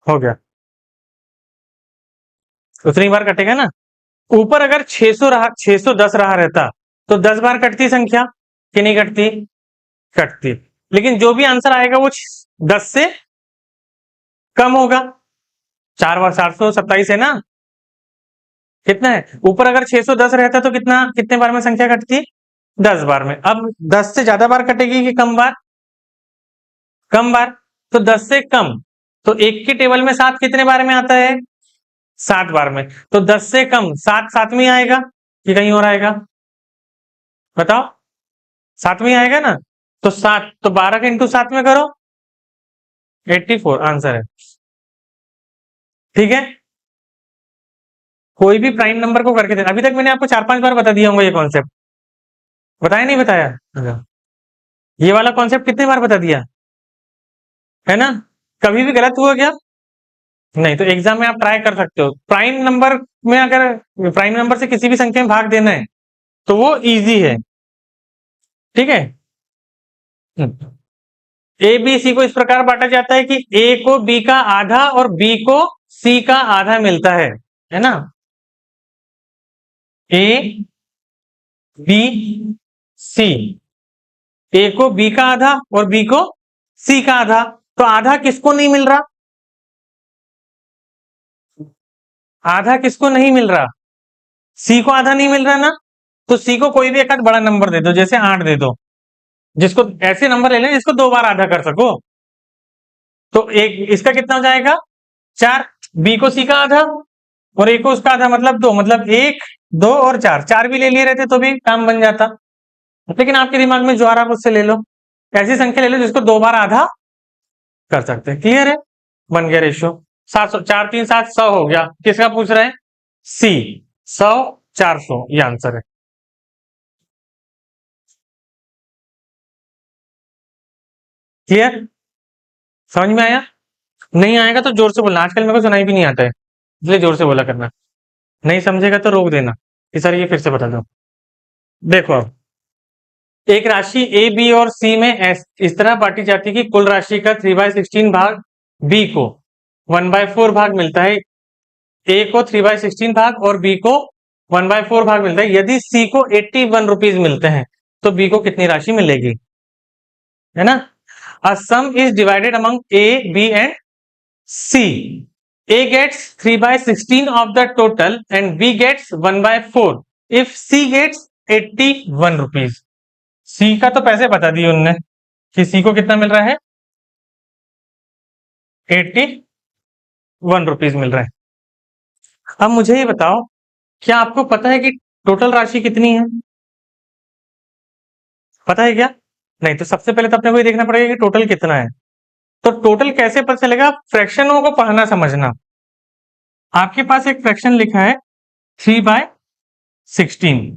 हो गया, उतनी बार कटेगा ना। ऊपर अगर 600 रहा, 610 रहा रहता तो 10 बार कटती संख्या कि नहीं कटती? कटती। लेकिन जो भी आंसर आएगा वो 10 से कम होगा। 4 बार 727 है ना। कितना है ऊपर? अगर 610 रहता तो कितना, कितने बार में संख्या कटती? 10 बार में। अब 10 से ज्यादा बार कटेगी कि कम बार? कम बार। तो 10 से कम। तो एक के टेबल में 7 कितने बार में आता है? 7 बार में। तो 10 से कम 7 सातवीं आएगा कि कहीं और आएगा? बताओ। सातवीं आएगा ना। तो 7, तो 12 के इंटू 7 में करो। 84 आंसर है। ठीक है। कोई भी प्राइम नंबर को करके दे, अभी तक मैंने आपको 4-5 बार बता दिया होंगे ये कॉन्सेप्ट। बताया नहीं बताया? अच्छा। ये वाला कॉन्सेप्ट कितने बार बता दिया है ना। कभी भी गलत हुआ क्या? नहीं। तो एग्जाम में आप ट्राई कर सकते हो, प्राइम नंबर में अगर प्राइम नंबर से किसी भी संख्या में भाग देना है तो वो इजी है। ठीक है। ए बी सी को इस प्रकार बांटा जाता है कि ए को बी का आधा और बी को सी का आधा मिलता है ना। ए बी सी, ए को बी का आधा और बी को सी का आधा। तो आधा किसको नहीं मिल रहा? आधा किसको नहीं मिल रहा? सी को आधा नहीं मिल रहा ना। तो सी को कोई भी एक आध बड़ा नंबर दे दो, जैसे 8 दे दो, जिसको ऐसे नंबर ले लें जिसको 2 बार आधा कर सको। तो एक इसका कितना हो जाएगा? 4। बी को सी का आधा और ए को उसका आधा, मतलब 2, मतलब 1 2 और 4, 4 भी ले लिए रहते तो भी काम बन जाता, लेकिन आपके दिमाग में जो आ रहा है उससे ले लो, ऐसी संख्या ले लो जिसको 2 बार आधा कर सकते हैं। क्लियर है? बन गया रेशियो 700, 4 3 7 100 हो गया। किसका पूछ रहे हैं? सी। 100 400 ये आंसर है। क्लियर? समझ में आया? नहीं आएगा तो जोर से बोलना, आजकल मेरे को सुनाई भी नहीं आता है, इसलिए जोर से बोला करना। नहीं समझेगा तो रोक देना कि सर ये फिर से बता दो। देखो अब एक राशि ए बी और सी में इस तरह बांटी जाती है कि कुल राशि का 3/16 भाग बी को 1/4 भाग मिलता है, ए को 3/16 भाग और बी को 1/4 भाग मिलता है। यदि सी को 81 रुपीज मिलते हैं तो बी को कितनी राशि मिलेगी? है ना? A sum is divided among A B and C. A gets 3/16 of the total and B gets 1/4 if C gets 81 rupees. C का तो पैसे बता दिए उनने कि सी को कितना मिल रहा है, 81 रुपीज मिल रहा है। अब मुझे ये बताओ, क्या आपको पता है कि टोटल राशि कितनी है? पता है क्या? नहीं तो सबसे पहले तो अपने को ये देखना पड़ेगा कि टोटल कितना है। तो टोटल कैसे पता चलेगा? फ्रैक्शनों को पढ़ना समझना। आपके पास एक फ्रैक्शन लिखा है 3/16।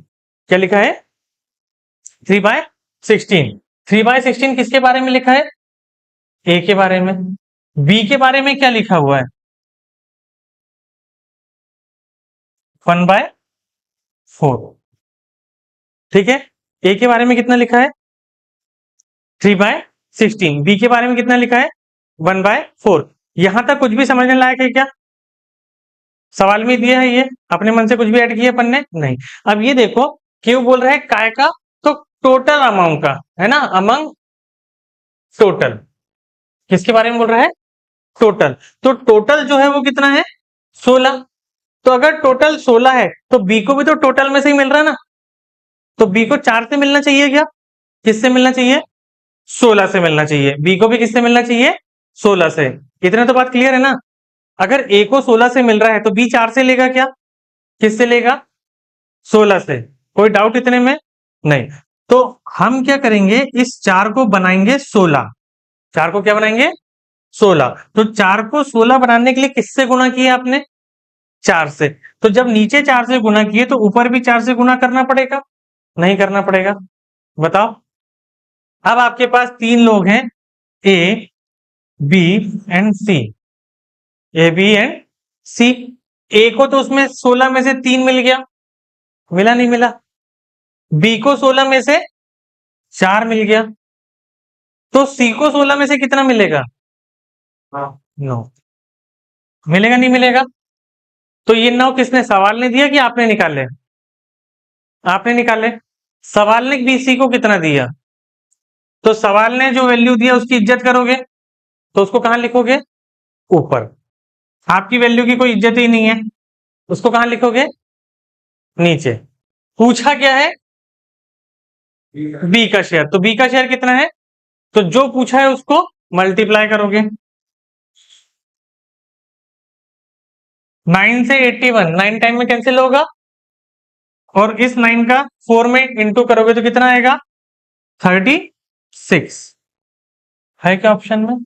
क्या लिखा है? 3/16। 3/16 किसके बारे में लिखा है? ए के बारे में। बी के बारे में क्या लिखा हुआ है? 1/4। ठीक है। ए के बारे में कितना लिखा है? 3/16। बी के बारे में कितना लिखा है? 1/4। यहां तक कुछ भी समझने लायक है क्या? सवाल में दिया है ये, अपने मन से कुछ भी ऐड किया अपन ने? नहीं। अब ये देखो, क्यों बोल रहा है काय का? तो टोटल अमाउंट का, है ना, अमंग टोटल। किसके बारे में बोल रहा है? टोटल। तो टोटल जो है वो कितना है? 16। तो अगर टोटल 16 है तो बी को भी तो टोटल में से ही मिल रहा है ना, तो बी को 4 से मिलना चाहिए क्या? किससे मिलना चाहिए? 16 से मिलना चाहिए। बी को भी किससे मिलना चाहिए? 16 से। इतना तो बात क्लियर है ना? अगर ए को 16 से मिल रहा है तो बी 4 से लेगा क्या? किससे लेगा? 16 से। कोई डाउट इतने में? नहीं। तो हम क्या करेंगे, इस 4 को बनाएंगे 16। 4 को क्या बनाएंगे? 16। तो 4 को 16 बनाने के लिए किससे गुणा किया आपने? 4 से। तो जब नीचे 4 से गुणा किए तो ऊपर भी 4 से गुणा करना पड़ेगा? नहीं करना पड़ेगा? बताओ। अब आपके पास 3 लोग हैं, A B and C. A B and C. A को तो उसमें 16 में से 3 मिल गया, मिला नहीं मिला? बी को 16 में से 4 मिल गया, तो सी को 16 में से कितना मिलेगा? 9। मिलेगा नहीं मिलेगा? तो ये 9 किसने, सवाल ने दिया कि आपने निकाले? आपने निकाले। सवाल ने बीसी को कितना दिया? तो सवाल ने जो वैल्यू दिया उसकी इज्जत करोगे तो उसको कहां लिखोगे? ऊपर। आपकी वैल्यू की कोई इज्जत ही नहीं है, उसको कहां लिखोगे? नीचे। पूछा क्या है? बी का शेयर। तो बी का शेयर कितना है? तो जो पूछा है उसको मल्टीप्लाई करोगे। 9 से 81, 9 टाइम में कैंसिल होगा, और इस 9 का 4 में इंटू करोगे तो कितना आएगा? 36। है क्या ऑप्शन में?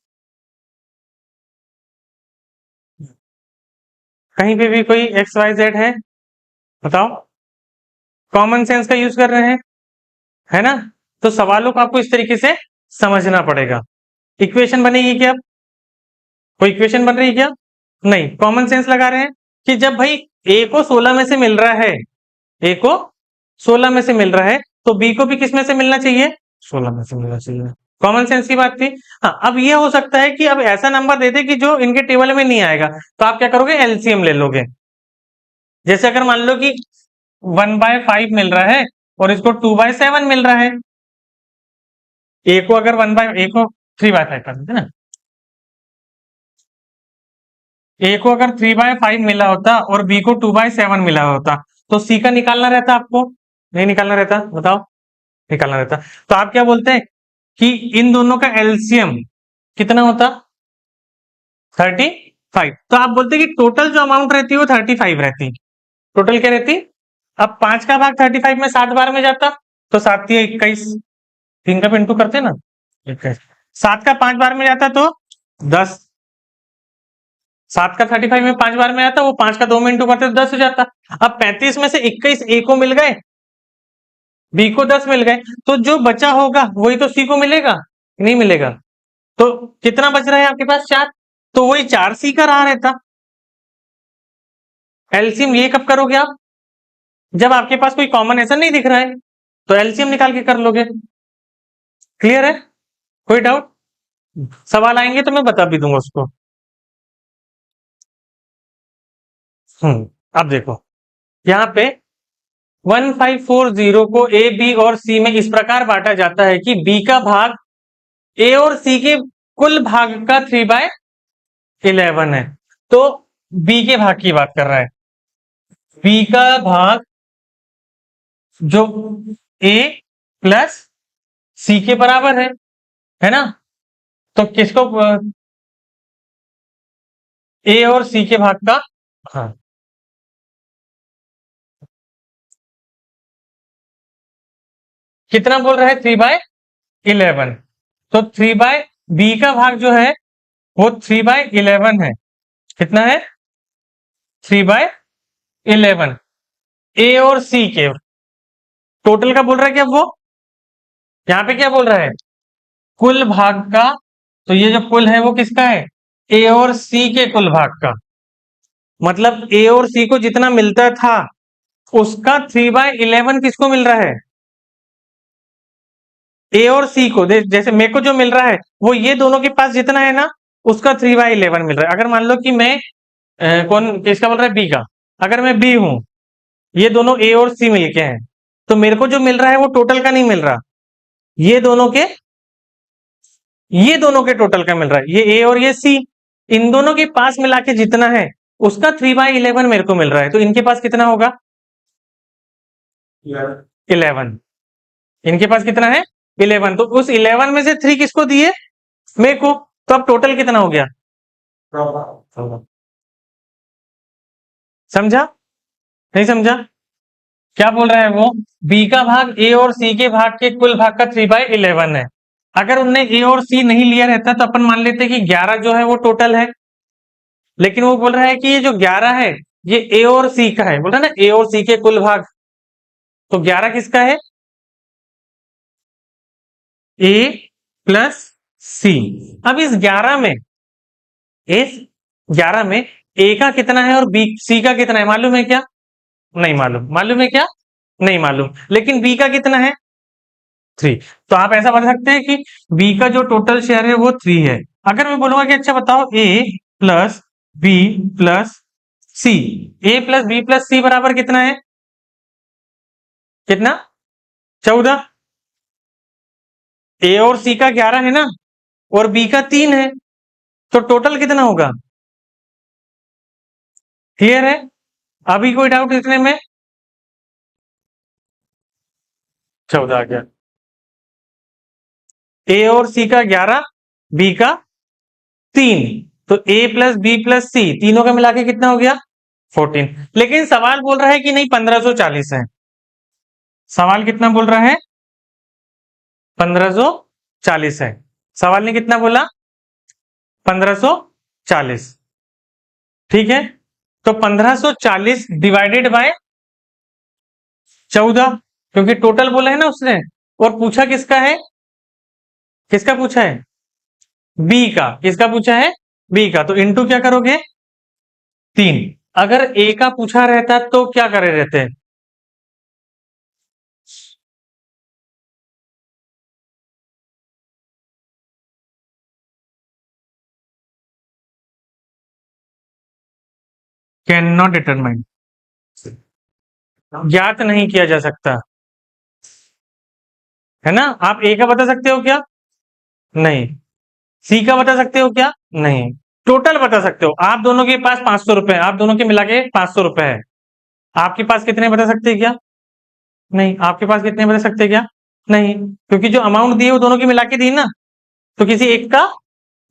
कहीं पे भी कोई एक्स वाई जेड है? बताओ। कॉमन सेंस का यूज कर रहे हैं, है ना? तो सवालों को आपको इस तरीके से समझना पड़ेगा। इक्वेशन बनेगी क्या? कोई इक्वेशन बन रही है क्या? नहीं। कॉमन सेंस लगा रहे हैं कि जब भाई ए को 16 में से मिल रहा है, ए को 16 में से मिल रहा है, तो बी को भी किस में से मिलना चाहिए? 16 में से मिलना चाहिए। कॉमन सेंस की बात थी। हाँ, अब ये हो सकता है कि अब ऐसा नंबर दे दे कि जो इनके टेबल में नहीं आएगा, तो आप क्या करोगे? एलसीएम ले लोगे। जैसे अगर मान लो कि 1/5 मिल रहा है और इसको 2/7 मिल रहा है, ए को अगर 3/5 कर देते ना, ए को अगर 3/5 मिला होता और बी को 2/7 मिला होता, तो सी का निकालना रहता आपको? नहीं निकालना रहता? बताओ। निकालना रहता। तो आप क्या बोलते हैं कि इन दोनों का एलसीएम कितना होता? 35। तो आप बोलते हैं कि टोटल जो अमाउंट रहती है वो 35 रहती। टोटल क्या रहती? अब 5 का भाग 35 में 7 बार में जाता तो 7 या 21, 3 का इंटू करते ना 21, 7 का 5 बार में जाता तो 10, 7 का 35 में 5 बार में आता, वो 5 का 2 में इंटू करते तो 10 हो जाता। अब 35 में से 21 ए को मिल गए, बी को 10 मिल गए, तो जो बचा होगा वही तो सी को मिलेगा, नहीं मिलेगा। तो कितना बच रहा है आपके पास? 4, तो वही 4 सी का रहा रहता। एलसीएम ये कब करोगे आप? जब आपके पास कोई कॉमन ऐसा नहीं दिख रहा है तो एलसीएम निकाल के कर लोगे। क्लियर है? कोई डाउट? सवाल आएंगे तो मैं बता भी दूंगा उसको। अब देखो यहाँ पे 1540 को ए बी और सी में इस प्रकार बांटा जाता है कि बी का भाग ए और सी के कुल भाग का 3/11 है। तो बी के भाग की बात कर रहा है, बी का भाग जो ए प्लस सी के बराबर है ना? तो किसको ए और सी के भाग का, हाँ, कितना बोल रहा है? 3/11। तो 3 बी का भाग जो है वो 3/11 है। कितना है? 3/11। ए और सी के टोटल का बोल रहा है क्या वो? यहां पे क्या बोल रहा है? कुल भाग का। तो ये जो कुल है वो किसका है? ए और सी के कुल भाग का। मतलब ए और सी को जितना मिलता था उसका 3/11 किसको मिल रहा है? ए और सी को। जैसे मेरे को जो मिल रहा है वो ये दोनों के पास जितना है ना उसका 3/11 मिल रहा है। अगर मान लो कि मैं कौन किसका बोल रहा है? बी का। अगर मैं बी हूं, ये दोनों ए और सी मिलके हैं, तो मेरे को जो मिल रहा है वो टोटल का नहीं मिल रहा, ये दोनों के, ये दोनों के टोटल का मिल रहा है, ये ए और ये सी। इन दोनों के पास मिला के जितना है उसका 3/11 मेरे को मिल रहा है। तो इनके पास कितना होगा? 11। इनके पास कितना है? 11। तो उस 11 में से 3 किसको दिए? मेरे को। तो अब टोटल कितना हो गया? समझा? नहीं समझा? क्या बोल रहा है वो? बी का भाग ए और सी के भाग के कुल भाग का 3/11 है। अगर उनने ए और सी नहीं लिया रहता तो अपन मान लेते कि 11 जो है वो टोटल है। लेकिन वो बोल रहा है कि ये जो 11 है ये ए और सी का है, बोल रहा है ना, ए और सी के कुल भाग। तो 11 किसका है? ए प्लस सी। अब इस 11 में ए का कितना है और बी सी का कितना है मालूम है क्या? नहीं मालूम। मालूम है क्या? नहीं मालूम। लेकिन बी का कितना है? 3। तो आप ऐसा बता सकते हैं कि बी का जो टोटल शेयर है वो 3 है। अगर मैं बोलूंगा कि अच्छा बताओ ए प्लस बी प्लस सी, ए प्लस बी प्लस सी बराबर कितना है? कितना? 14। ए और सी का 11 है ना, और बी का 3 है, तो टोटल कितना होगा? क्लियर है? अभी कोई डाउट इसमें में? 14 आ गया। ए और सी का 11, बी का 3, तो ए प्लस बी प्लस सी तीनों का मिला के कितना हो गया? 14। लेकिन सवाल बोल रहा है कि नहीं 1540 है। सवाल कितना बोल रहा है? 1540 है। सवाल ने कितना बोला? 1540। ठीक है, तो 1540 डिवाइडेड बाय 14, क्योंकि टोटल बोला है ना उसने, और पूछा किसका है? किसका पूछा है? बी का। किसका पूछा है? बी का। तो इंटू क्या करोगे? 3। अगर ए का पूछा रहता तो क्या करे रहते? कैन नॉट डिटरमाइन, ज्ञात नहीं किया जा सकता, है ना? आप ए का बता सकते हो क्या? नहीं। सी का बता सकते हो क्या? नहीं। टोटल बता सकते हो। आप दोनों के पास 500 रुपए, आप दोनों के मिला के 500 रुपए है। आपके पास कितने बता सकते हैं क्या? नहीं। आपके पास कितने बता सकते हैं क्या? नहीं, क्योंकि जो अमाउंट दी है वो दोनों की मिला के दी ना। तो किसी एक का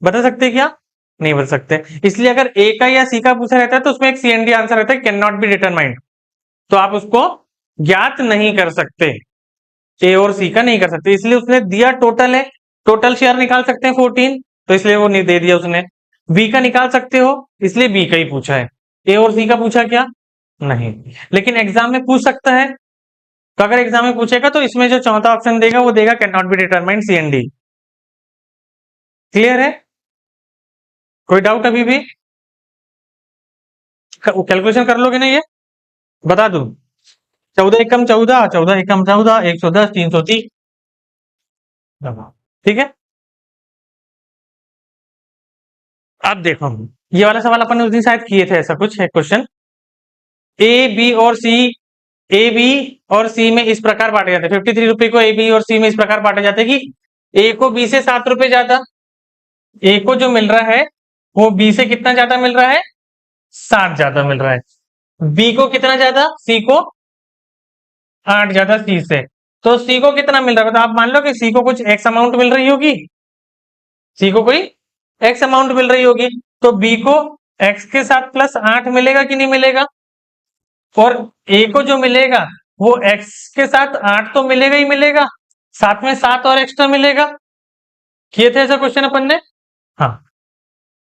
बता सकते हैं क्या? नहीं बता सकते। इसलिए अगर ए का या सी का पूछा रहता है तो उसमें एक CND आंसर रहता है, कैन नॉट बी डिटरमाइंड। तो आप उसको ज्ञात नहीं कर सकते, ए और सी का नहीं कर सकते, इसलिए उसने दिया टोटल है, टोटल शेयर निकाल सकते हैं 14, तो इसलिए वो नहीं दे दिया उसने। बी का निकाल सकते हो, इसलिए बी का ही पूछा है, ए और सी का पूछा क्या नहीं। लेकिन एग्जाम में पूछ सकता है, तो अगर एग्जाम में पूछेगा तो इसमें जो चौथा ऑप्शन देगा वो देगा can not be determined, C and D. Clear है? कोई डाउट अभी भी? कैलकुलेशन कर लोगे ना ये? बता दूं? 14 × 14, 14 × 14, 110, 330। ठीक है, अब देखो ये वाला सवाल अपन ने उस दिन शायद किए थे, ऐसा कुछ है क्वेश्चन। ए बी और सी, ए बी और सी में इस प्रकार बांटे जाते हैं, 53 रुपए को ए बी और सी में इस प्रकार बांटे जाते हैं कि ए को बी से 7 रुपए ज्यादा, ए को जो मिल रहा है वो बी से कितना ज्यादा मिल रहा है, 7 ज्यादा मिल रहा है। बी को कितना ज्यादा, सी को 8 ज्यादा सी से। तो सी को कितना मिल रहा है, तो आप मान लो कि सी को कुछ एक्स अमाउंट मिल रही होगी, सी को कोई एक्स अमाउंट मिल रही होगी, तो बी को एक्स के साथ +8 मिलेगा कि नहीं मिलेगा, और ए को जो मिलेगा वो एक्स के साथ 8 तो मिलेगा ही मिलेगा, साथ में 7 और एक्स्ट्रा मिलेगा। किए थे ऐसा क्वेश्चन अपन ने? हाँ,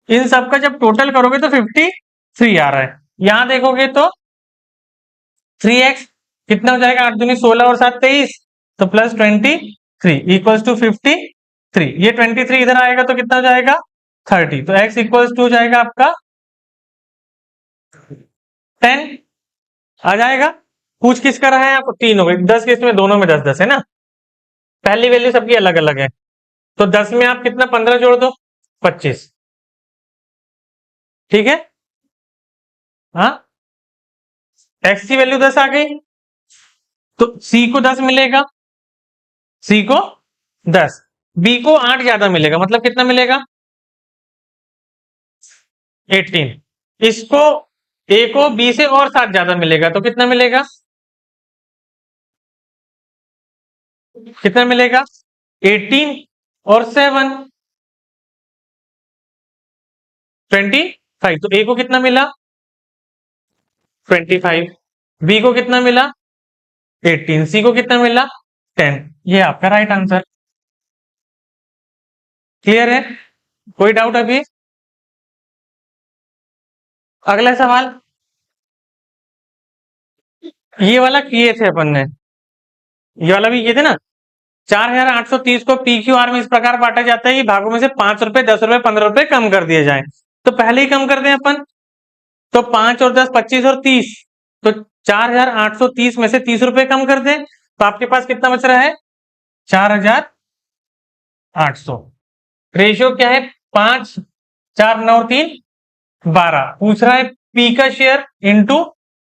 इन सबका जब टोटल करोगे तो 53 आ रहा है। यहां देखोगे तो 3x कितना हो जाएगा, 8 दूनी 16 और 7 23, तो +23 इक्वल्स टू 53। ये 23 इधर आएगा तो कितना हो जाएगा, 30, तो x इक्वल्स टू हो जाएगा आपका 10 आ जाएगा। पूछ किसका रहा है आपको, 3 हो गए, 10 के इसमें दोनों में 10 10 है ना, पहली वैल्यू सबकी अलग अलग है, तो 10 में आप कितना 15 जोड़ दो, 25। ठीक है, हाँ, x की वैल्यू 10 आ गई, तो c को 10 मिलेगा, c को 10, b को 8 ज्यादा मिलेगा, मतलब कितना मिलेगा 18। इसको a को b से और 7 ज्यादा मिलेगा, तो कितना मिलेगा, कितना मिलेगा 18 और 7 25। तो a को कितना मिला 25, b को कितना मिला 18, c को कितना मिला 10। ये आपका राइट आंसर। क्लियर है? कोई डाउट अभी? अगला सवाल, ये वाला किए थे अपन ने, ये वाला भी किए थे ना। 4830 को पी क्यू आर में इस प्रकार बांटा जाता है कि भागों में से 5 रुपए, 10 रुपए, 15 रुपए कम कर दिए जाएं। तो पहले ही कम कर दें अपन, तो 5 और 10 25 और 30, तो 4830 में से 30 रुपए कम कर दें, तो आपके पास कितना बच रहा है 4800। रेशियो क्या है 5, 4, 9, 3, 12। पूछ रहा है पी का शेयर इंटू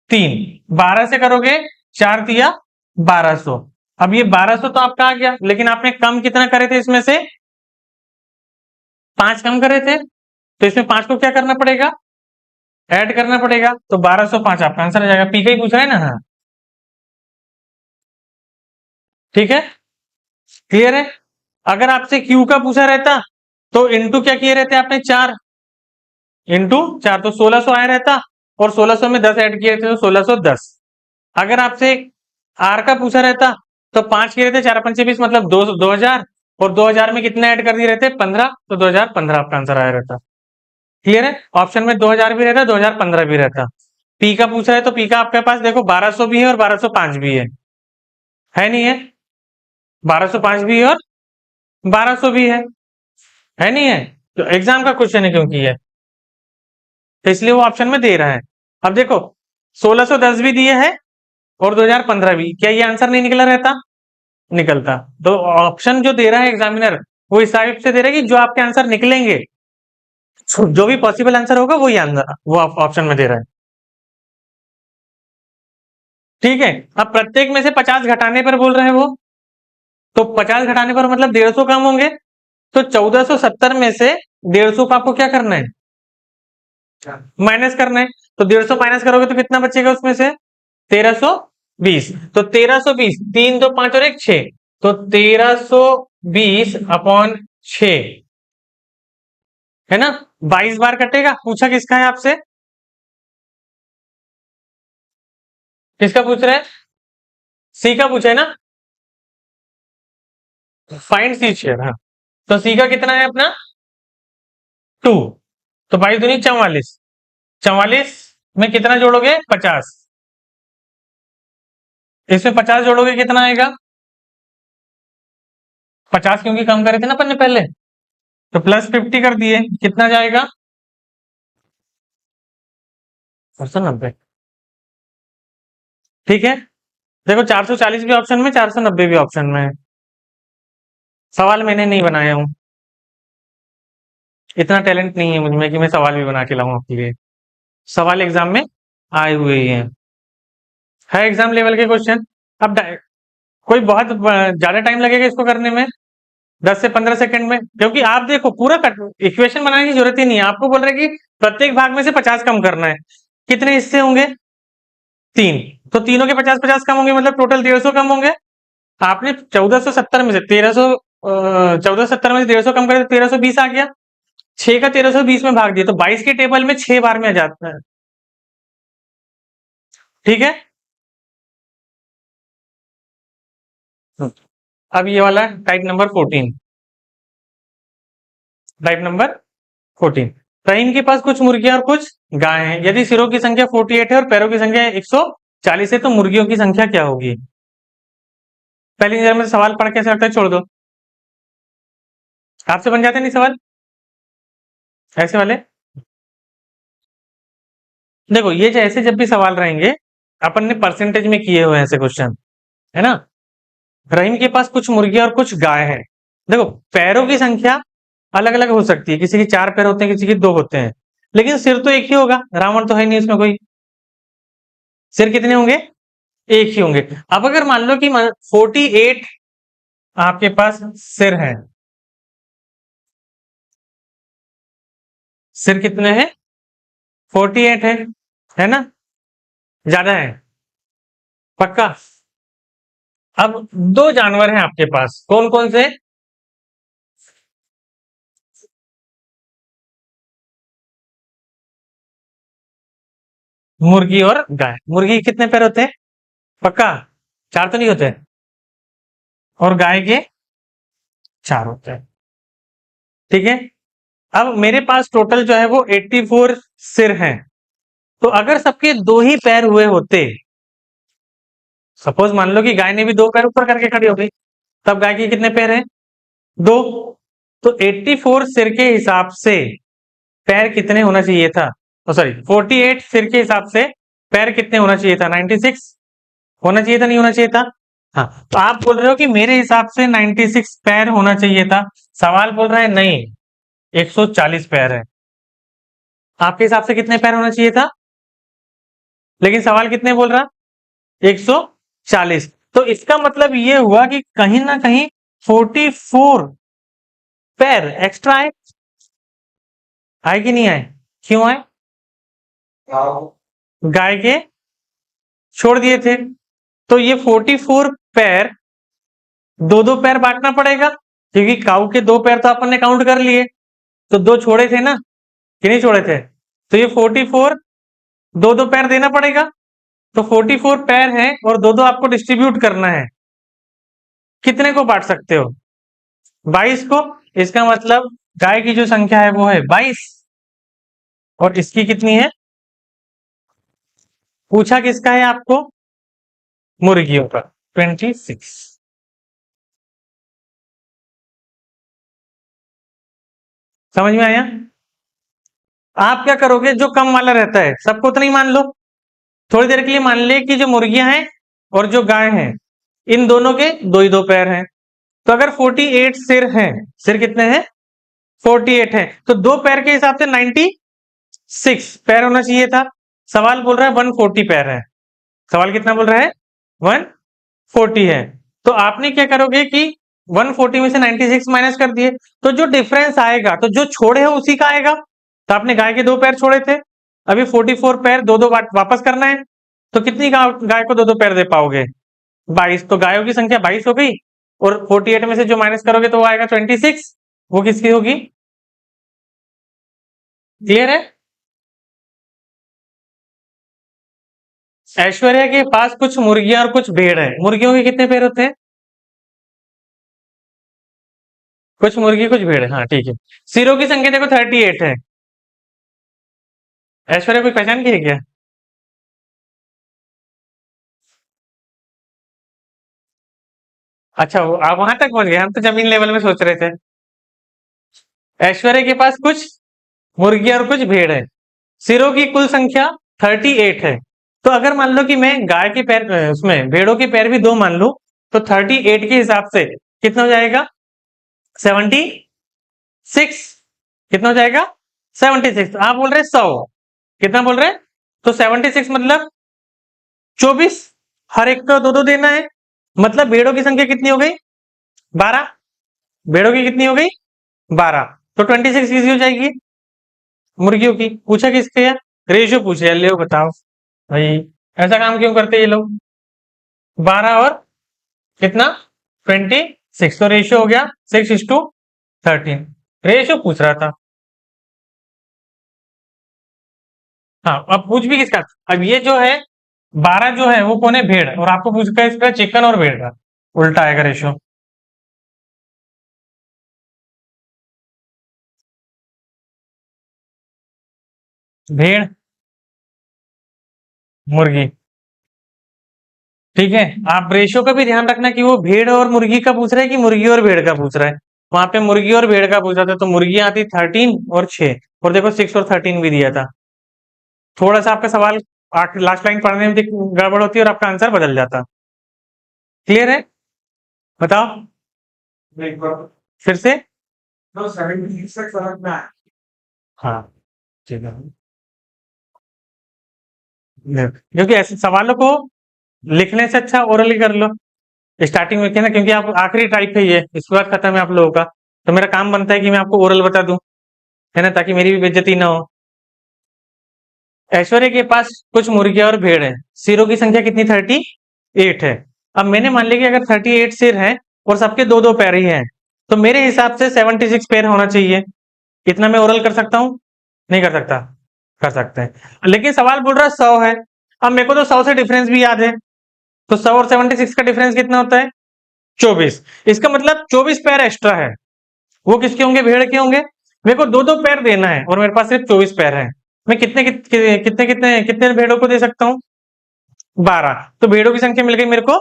3, 12 से करोगे 4 दिया 1200। अब ये 1200 तो आपका आ गया, लेकिन आपने कम कितना करे थे, इसमें से 5 कम करे थे, तो इसमें 5 को क्या करना पड़ेगा, ऐड करना पड़ेगा, तो 1205 आपका आंसर आ जाएगा। पी का ही पूछ रहा है ना, हाँ ठीक है, क्लियर है। अगर आपसे क्यू का पूछा रहता तो इंटू क्या किए रहते आपने 4, इंटू 4 तो 1600 आया रहता, और 1600 में 10 ऐड किए थे तो 1610। अगर आपसे आर का पूछा रहता तो 5 किए रहते, 4 5 20, मतलब 2000, और 2000 में कितने ऐड कर दिए रहते 15, तो 2015 आपका आंसर आया रहता। क्लियर है, ऑप्शन में 2000 भी रहता, 2015 भी रहता। पी का पूछा है तो पी का आपके पास देखो 1200 भी है और 1205 भी है नहीं है, 1205 भी है और 1200 भी है नहीं है, तो एग्जाम का क्वेश्चन है क्योंकि है, तो इसलिए वो ऑप्शन में दे रहा है। अब देखो 1610 भी दिए है और 2015 भी, क्या ये आंसर नहीं निकला रहता, निकलता। तो ऑप्शन जो दे रहा है एग्जामिनर वो इस टाइप से दे रहा है कि जो आपके आंसर निकलेंगे, जो भी पॉसिबल आंसर होगा वही आंसर वो ऑप्शन में दे रहा है। ठीक है, अब प्रत्येक में से 50 घटाने पर बोल रहे हैं वो, तो 50 घटाने पर मतलब 150 कम होंगे, तो 1470 में से 150 को आपको क्या करना है, माइनस करना है। तो 150 माइनस करोगे तो कितना बचेगा उसमें से 1320, तो 1320, 3 2 5 और 1 6, तो 1320/6 है ना, 22 बार कटेगा। पूछा किसका है आपसे, किसका पूछ रहे हैं, सी का पूछा है ना, फाइंड सी शेयर। हाँ, तो सी का कितना है अपना 2, तो 22 दूनी 44, 44 में कितना जोड़ोगे 50, इसमें 50 जोड़ोगे कितना आएगा 50, क्योंकि कम करे थे ना अपन ने पहले, तो +50 कर दिए, कितना जाएगा 490। ठीक है, देखो 440 भी ऑप्शन में, 490 भी ऑप्शन में है। सवाल मैंने नहीं बनाया हूं, इतना टैलेंट नहीं है मुझमें कि मैं सवाल भी बना के लाऊं आपके लिए। सवाल एग्जाम में आए हुए ही हैं, है एग्जाम लेवल के क्वेश्चन। अब कोई बहुत ज्यादा टाइम लगेगा इसको करने में, 10 से 15 सेकंड में, क्योंकि आप देखो पूरा इक्वेशन बनाने की जरूरत ही नहीं है, आपको बोल रहे हैं कि प्रत्येक भाग में से 50 कम करना है। कितने हिस्से होंगे 3, तो तीनों के 50 50 कम होंगे, मतलब टोटल 150 कम होंगे। आपने 1470 में से 1300, 1470 में से 150 कम करे तो 1320 आ गया, 6 का 1320 में भाग दिया, तो 22 के टेबल में 6 बार में आ जाता है। ठीक है, अब ये वाला टाइप नंबर 14, टाइप नंबर 14, रहीम के पास कुछ मुर्गियां और कुछ गाय हैं, यदि सिरों की संख्या 48 है और पैरों की संख्या 140 है, तो मुर्गियों की संख्या क्या होगी। पहली नजर में सवाल पढ़ कैसे लगता है, छोड़ दो, आपसे बन जाते नहीं सवाल ऐसे वाले। देखो ये जैसे जब भी सवाल रहेंगे, अपन ने परसेंटेज में किए हुए हैं ऐसे क्वेश्चन, है ना। रहीम के पास कुछ मुर्गियां और कुछ गाय है, देखो पैरों की संख्या अलग अलग हो सकती है, किसी के 4 पैर होते हैं, किसी के 2 होते हैं, लेकिन सिर तो एक ही होगा, रावण तो है नहीं इसमें कोई। सिर कितने होंगे, एक ही होंगे। अब अगर मान लो कि 48 आपके पास सिर है, सिर कितने हैं 48 है ना, ज्यादा है पक्का। अब 2 जानवर हैं आपके पास, कौन कौन से, मुर्गी और गाय। मुर्गी के कितने पैर होते हैं पक्का, 4 तो नहीं होते, और गाय के 4 होते हैं। ठीक है, अब मेरे पास टोटल जो है वो 84 सिर हैं, तो अगर सबके 2 ही पैर हुए होते, सपोज मान लो कि गाय ने भी 2 पैर ऊपर करके खड़ी हो गई, तब गाय के कितने पैर हैं 2, तो 84 सिर के हिसाब से पैर कितने होना चाहिए था, सॉरी 48 सिर के हिसाब से पैर कितने होना चाहिए था, 96 होना चाहिए था, नहीं होना चाहिए था। हाँ, तो आप बोल रहे हो कि मेरे हिसाब से 96 पैर होना चाहिए था, सवाल बोल रहा है नहीं 140 पैर है। आपके हिसाब से कितने पैर होना चाहिए था, लेकिन सवाल कितने बोल रहा 140, तो इसका मतलब ये हुआ कि कहीं ना कहीं 44 पैर एक्स्ट्रा आए, आए कि नहीं आए, क्यों आए, गाय के छोड़ दिए थे, तो ये 44 पैर 2 2 पैर बांटना पड़ेगा, क्योंकि काऊ के 2 पैर तो अपन ने काउंट कर लिए, तो 2 छोड़े थे ना, कि नहीं छोड़े थे, तो ये 44 2 2 पैर देना पड़ेगा, तो 44 पैर है और 2 2 आपको डिस्ट्रीब्यूट करना है, कितने को बांट सकते हो 22 को, इसका मतलब गाय की जो संख्या है वो है 22, और इसकी कितनी है, पूछा किसका है आपको, मुर्गियों का 26। समझ में आया। आप क्या करोगे, जो कम वाला रहता है सबको तो नहीं मान लो, थोड़ी देर के लिए मान ले कि जो मुर्गियां हैं और जो गाय हैं इन दोनों के 2 ही 2 पैर हैं, तो अगर 48 सिर हैं, सिर कितने हैं 48 है, तो 2 पैर के हिसाब से 96 पैर होना चाहिए था, सवाल बोल रहा है 140 पैर है, सवाल कितना बोल रहा है 140 है, तो आपने क्या करोगे कि 140 में से 96 माइनस कर दिए, तो जो डिफरेंस आएगा, तो जो छोड़े हैं उसी का आएगा, तो आपने गाय के 2 पैर छोड़े थे, अभी 44 पैर 2 2 वापस करना है, तो कितनी गाय को 2 2 पैर दे पाओगे 22, तो गायों की संख्या 22 हो गई, और 48 में से जो माइनस करोगे तो वो आएगा 26, वो किसकी होगी, क्लियर है। ऐश्वर्या के पास कुछ मुर्गियां और कुछ भेड़ है। मुर्गियों के कितने पैर होते हैं? कुछ मुर्गी कुछ भेड़ है, हाँ ठीक है। सिरों की संख्या देखो 38 है। ऐश्वर्या कोई पहचान की है क्या? अच्छा, आप वहां तक पहुंच गए, हम तो जमीन लेवल में सोच रहे थे। ऐश्वर्या के पास कुछ मुर्गी और कुछ भेड़ है। सिरों की कुल संख्या 38 है। तो अगर मान लो कि मैं गाय के पैर उसमें भेड़ों के पैर भी दो मान लूं, तो 38 के हिसाब से कितना हो जाएगा? 76। कितना हो जाएगा? 76। आप बोल रहे 100, कितना बोल रहे हैं? तो 76 मतलब 24। हर एक को दो दो देना है। मतलब भेड़ों की संख्या कितनी हो गई? 12। भेड़ों की कितनी हो गई? 12। तो 26 किसकी हो जाएगी? मुर्गियों की। पूछा किसके? यार रेशियो पूछ लिया, ले बताओ भाई। ऐसा काम क्यों करते हैं ये लोग? 12 और कितना? 26। तो रेशियो हो गया 6:13। रेशियो पूछ रहा था। हाँ, अब पूछ भी किसका? अब ये जो है 12 जो है वो कौन है? भेड़। और आपको पूछा इसका चिकन और भेड़ का। उल्टा आएगा रेशियो। भेड़, मुर्गी। ठीक है। आप रेशियो का भी ध्यान रखना कि वो भेड़ और मुर्गी का पूछ रहा है कि मुर्गी और भेड़ का पूछ रहा है। वहां पे मुर्गी और भेड़ का पूछा था तो मुर्गी आती 13 और 6, और देखो 6 और 13 भी दिया था। थोड़ा सा आपका सवाल लास्ट लाइन पढ़ने में गड़बड़ होती है और आपका आंसर बदल जाता। क्लियर है? बताओ फिर से। हाँ ठीक है। क्योंकि ऐसे सवालों को लिखने से अच्छा ओरली कर लो स्टार्टिंग में, क्या ना, क्योंकि आप आखिरी टाइप है ये, इसके बाद खत्म है आप लोगों का। तो मेरा काम बनता है कि मैं आपको ओरल बता दूं, है ना, ताकि मेरी भी बेइज्जती ना हो। ऐश्वर्या के पास कुछ मुर्गियां और भेड़ है। सिरों की संख्या कितनी? 38 है। अब मैंने मान लिया कि अगर 38 सिर है और सबके दो दो पैर ही हैं, तो मेरे हिसाब से 76 पैर होना चाहिए। इतना मैं ओरल कर सकता हूँ? नहीं कर सकता? कर सकते हैं, लेकिन सवाल बोल रहा है 100 है। अब मेरे को तो 100 से डिफरेंस भी याद है। तो 100 और 76 का डिफरेंस कितना होता है? 24। इसका मतलब 24 पैर एक्स्ट्रा है। वो किसके होंगे? भेड़ के होंगे। मेरे को दो दो पैर देना है और मेरे पास सिर्फ 24 पैर है। मैं कितने कितने कितने कितने भेड़ों को दे सकता हूँ? 12। तो भेड़ों की संख्या मिल गई मेरे को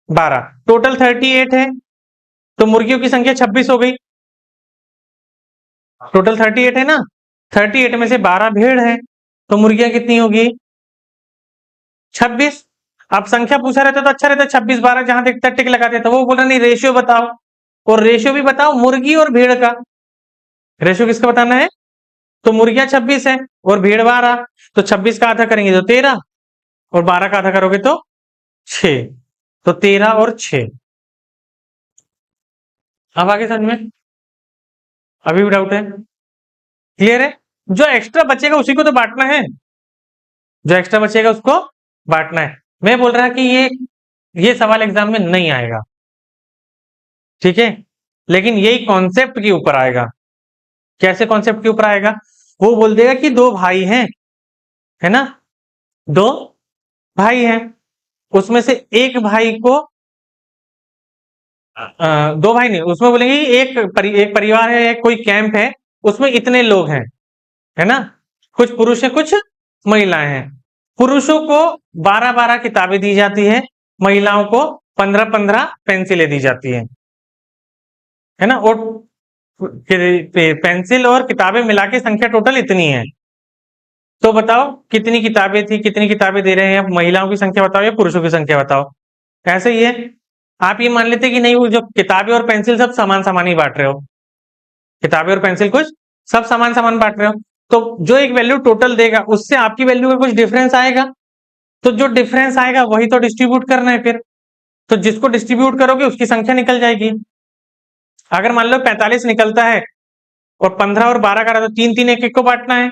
12। टोटल 38 है। तो मुर्गियों की संख्या 26 हो गई। टोटल 38 है ना? 38 में से 12 भेड़ है, तो मुर्गियां कितनी होगी? 26। आप संख्या पूछा रहता तो अच्छा रहता, 26 12 जहां देखता टिक लगाते, तो वो बोल रहा नहीं रेशियो बताओ। और रेशियो भी बताओ मुर्गी और भेड़ का। रेशियो किसका बताना है? तो मुर्गियां 26 है और भेड़ 12। तो 26 का आधा करेंगे तो 13, और 12 का आधा करोगे तो 6। तो 13 और 6। अब आगे समझ में? अभी भी डाउट है? क्लियर है? जो एक्स्ट्रा बचेगा उसी को तो बांटना है। जो एक्स्ट्रा बचेगा उसको बांटना है। मैं बोल रहा कि ये सवाल एग्जाम में नहीं आएगा, ठीक है, लेकिन यही कॉन्सेप्ट के ऊपर आएगा। कैसे कॉन्सेप्ट के ऊपर आएगा? वो बोल देगा कि दो भाई हैं, है ना, दो भाई हैं, उसमें से एक भाई को दो भाई नहीं, उसमें बोलेंगे कि एक परिवार है, एक कोई कैंप है, उसमें इतने लोग हैं, है ना, कुछ पुरुष है कुछ महिलाएं हैं। पुरुषों को 12-12 किताबें दी जाती है, महिलाओं को 15-15 पेंसिलें दी जाती है ना। और पेंसिल और किताबें मिला के संख्या टोटल इतनी है। तो बताओ कितनी किताबें थी, कितनी किताबें दे रहे हैं? अब महिलाओं की संख्या बताओ या पुरुषों की संख्या बताओ। ऐसे ही है। आप ये मान लेते कि नहीं, वो जो किताबें और पेंसिल सब सामान सामान ही बांट रहे हो, किताबें और पेंसिल कुछ सब सामान सामान बांट रहे हो, तो जो एक वैल्यू टोटल देगा उससे आपकी वैल्यू का कुछ डिफरेंस आएगा। तो जो डिफरेंस आएगा वही तो डिस्ट्रीब्यूट करना है फिर। तो जिसको डिस्ट्रीब्यूट करोगे उसकी संख्या निकल जाएगी। अगर मान लो 45 निकलता है और 15 और 12 का रहा, तो तीन तीन एक एक को बांटना है,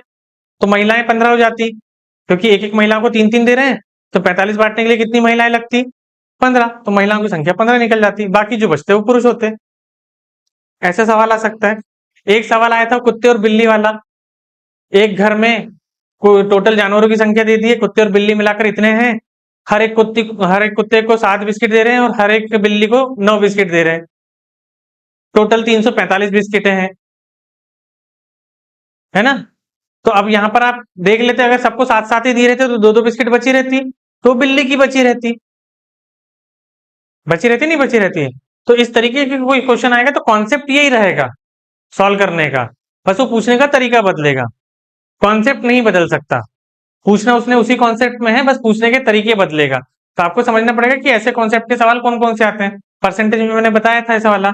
तो महिलाएं 15 हो जाती, क्योंकि एक एक महिलाओं को तीन तीन दे रहे हैं। तो 45 बांटने के लिए कितनी महिलाएं लगती? 15। तो महिलाओं की संख्या 15 निकल जाती, बाकी जो बचते वो पुरुष होते। ऐसा सवाल आ सकता है। एक सवाल आया था कुत्ते और बिल्ली वाला। एक घर में टोटल जानवरों की संख्या दे दी है, कुत्ते और बिल्ली मिलाकर इतने हैं, हर एक कुत्ते को 7 बिस्किट दे रहे हैं और हर एक बिल्ली को 9 बिस्किट दे रहे हैं। टोटल 345 बिस्किटें हैं, है ना? तो अब यहाँ पर आप देख लेते, अगर सबको साथ साथ ही दिए रहते तो दो दो बिस्किट बची रहती, तो बिल्ली की बची रहती। बची रहती नहीं बची रहती? तो इस तरीके की कोई क्वेश्चन आएगा तो कॉन्सेप्ट यही रहेगा सॉल्व करने का, बस वो पूछने का तरीका बदलेगा। कॉन्सेप्ट नहीं बदल सकता, पूछना उसने उसी कॉन्सेप्ट में है, बस पूछने के तरीके बदलेगा। तो आपको समझना पड़ेगा कि ऐसे कॉन्सेप्ट के सवाल कौन कौन से आते हैं। परसेंटेज में मैंने बताया था ऐसा वाला,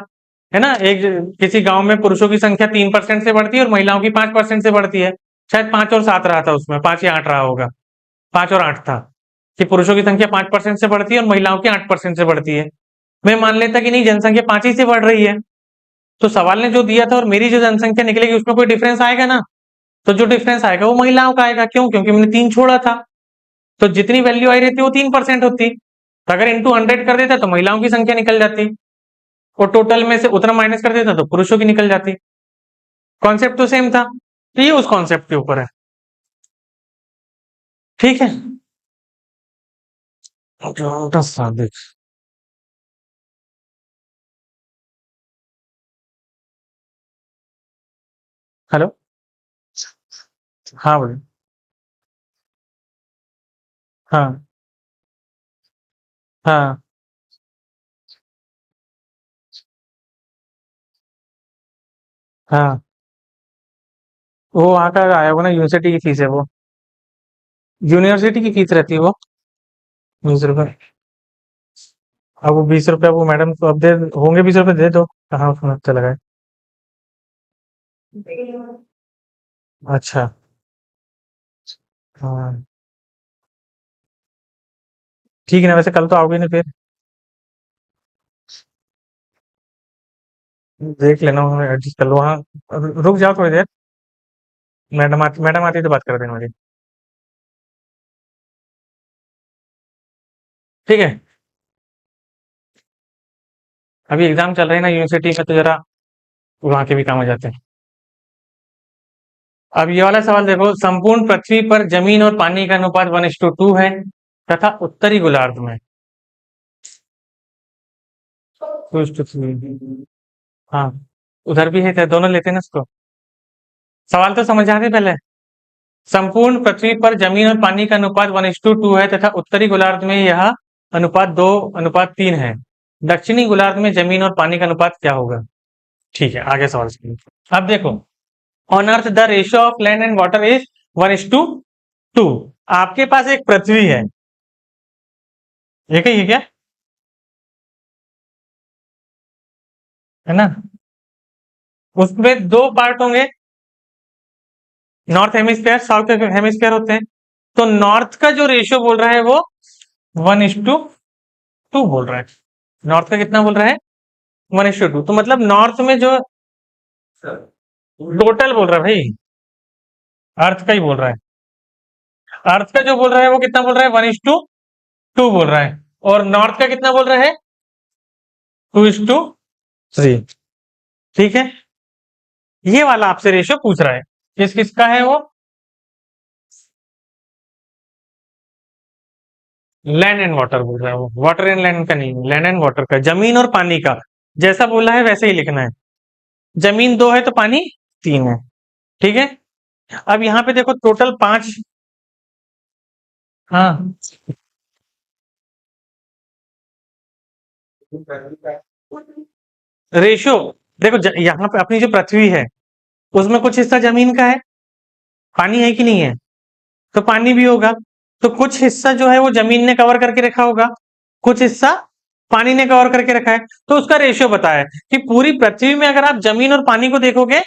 है ना? एक किसी गांव में पुरुषों की संख्या 3% से बढ़ती है और महिलाओं की 5% से बढ़ती है। शायद 5 और 7 रहा था उसमें, 5 या 8 रहा होगा, 5 और 8 था कि पुरुषों की संख्या 5% से बढ़ती है और महिलाओं की 8% से बढ़ती है। मैं मान लेता कि नहीं, जनसंख्या 5 ही से बढ़ रही है, तो सवाल ने जो दिया था और मेरी जो जनसंख्या निकलेगी उसमें कोई डिफरेंस आएगा ना? तो जो डिफरेंस आएगा वो महिलाओं का आएगा। क्यों? क्योंकि मैंने 3 छोड़ा था, तो जितनी वैल्यू आई रहती वो 3% होती, तो अगर इंटू 100 कर देता तो महिलाओं की संख्या निकल जाती, और टोटल में से उतना माइनस कर देता तो पुरुषों की निकल जाती। कॉन्सेप्ट तो सेम था, तो ये उस कॉन्सेप्ट के ऊपर है। ठीक है, सादिक। हेलो। हाँ बोलिए। हाँ हाँ हाँ, वो वहाँ का आया होगा ना, यूनिवर्सिटी की फीस है वो, यूनिवर्सिटी की फीस रहती है वो, 20 रुपए। अब वो 20 रुपया वो मैडम को अब दे होंगे, 20 रुपए दे दो, कहाँ उसमें चला गया। अच्छा। हाँ ठीक है ना, वैसे कल तो आओगे नहीं फिर? देख लेना, एडजस्ट कर लो। हाँ, रुक जाओ थोड़ी देर, मैडम आती है तो बात कर देना मुझे। ठीक है, अभी एग्जाम चल रहे हैं ना यूनिवर्सिटी में, तो जरा वहाँ के भी काम आ जाते हैं। अब ये वाला सवाल देखो, संपूर्ण पृथ्वी पर जमीन और पानी का अनुपात 1:2 है तथा उत्तरी गोलार्ध में 2:3। हाँ, उधर भी है क्या? दोनों लेते हैं ना इसको। सवाल तो समझ आते पहले। संपूर्ण पृथ्वी पर जमीन और पानी का अनुपात 1:2 है तथा उत्तरी गोलार्ध में यह अनुपात 2:3 है। दक्षिणी गोलार्ध में जमीन और पानी का अनुपात क्या होगा? ठीक है, आगे सवाल सुनिए। अब देखो, on earth the ratio of land and water is 1:2। आपके पास एक पृथ्वी है, एक ही है क्या? है ना? उसमें दो पार्ट होंगे, नॉर्थ हेमिस्फीयर साउथ हेमिस्फीयर होते हैं। तो नॉर्थ का जो रेशियो बोल रहा है वो 1:2 बोल रहा है। नॉर्थ का कितना बोल रहा है? 1:2। तो मतलब नॉर्थ में जो टोटल बोल रहा है भाई, अर्थ का ही बोल रहा है। अर्थ का जो बोल रहा है वो कितना बोल रहा है? 1:2 बोल रहा है। और नॉर्थ का कितना बोल रहा है? 2:3। ठीक है, ये वाला आपसे रेशियो पूछ रहा है, किस किसका है वो? लैंड एंड वाटर बोल रहा है वो, वाटर एंड लैंड का नहीं, लैंड एंड वाटर का, जमीन और पानी का। जैसा बोला है वैसे ही लिखना है। जमीन 2 है तो पानी 3 है। ठीक है, अब यहाँ पे देखो टोटल 5। हाँ, रेशियो देखो, यहाँ पे अपनी जो पृथ्वी है उसमें कुछ हिस्सा जमीन का है, पानी है कि नहीं है? तो पानी भी होगा। तो कुछ हिस्सा जो है वो जमीन ने कवर करके रखा होगा, कुछ हिस्सा पानी ने कवर करके रखा है। तो उसका रेशियो बताया कि पूरी पृथ्वी में अगर आप जमीन और पानी को देखोगे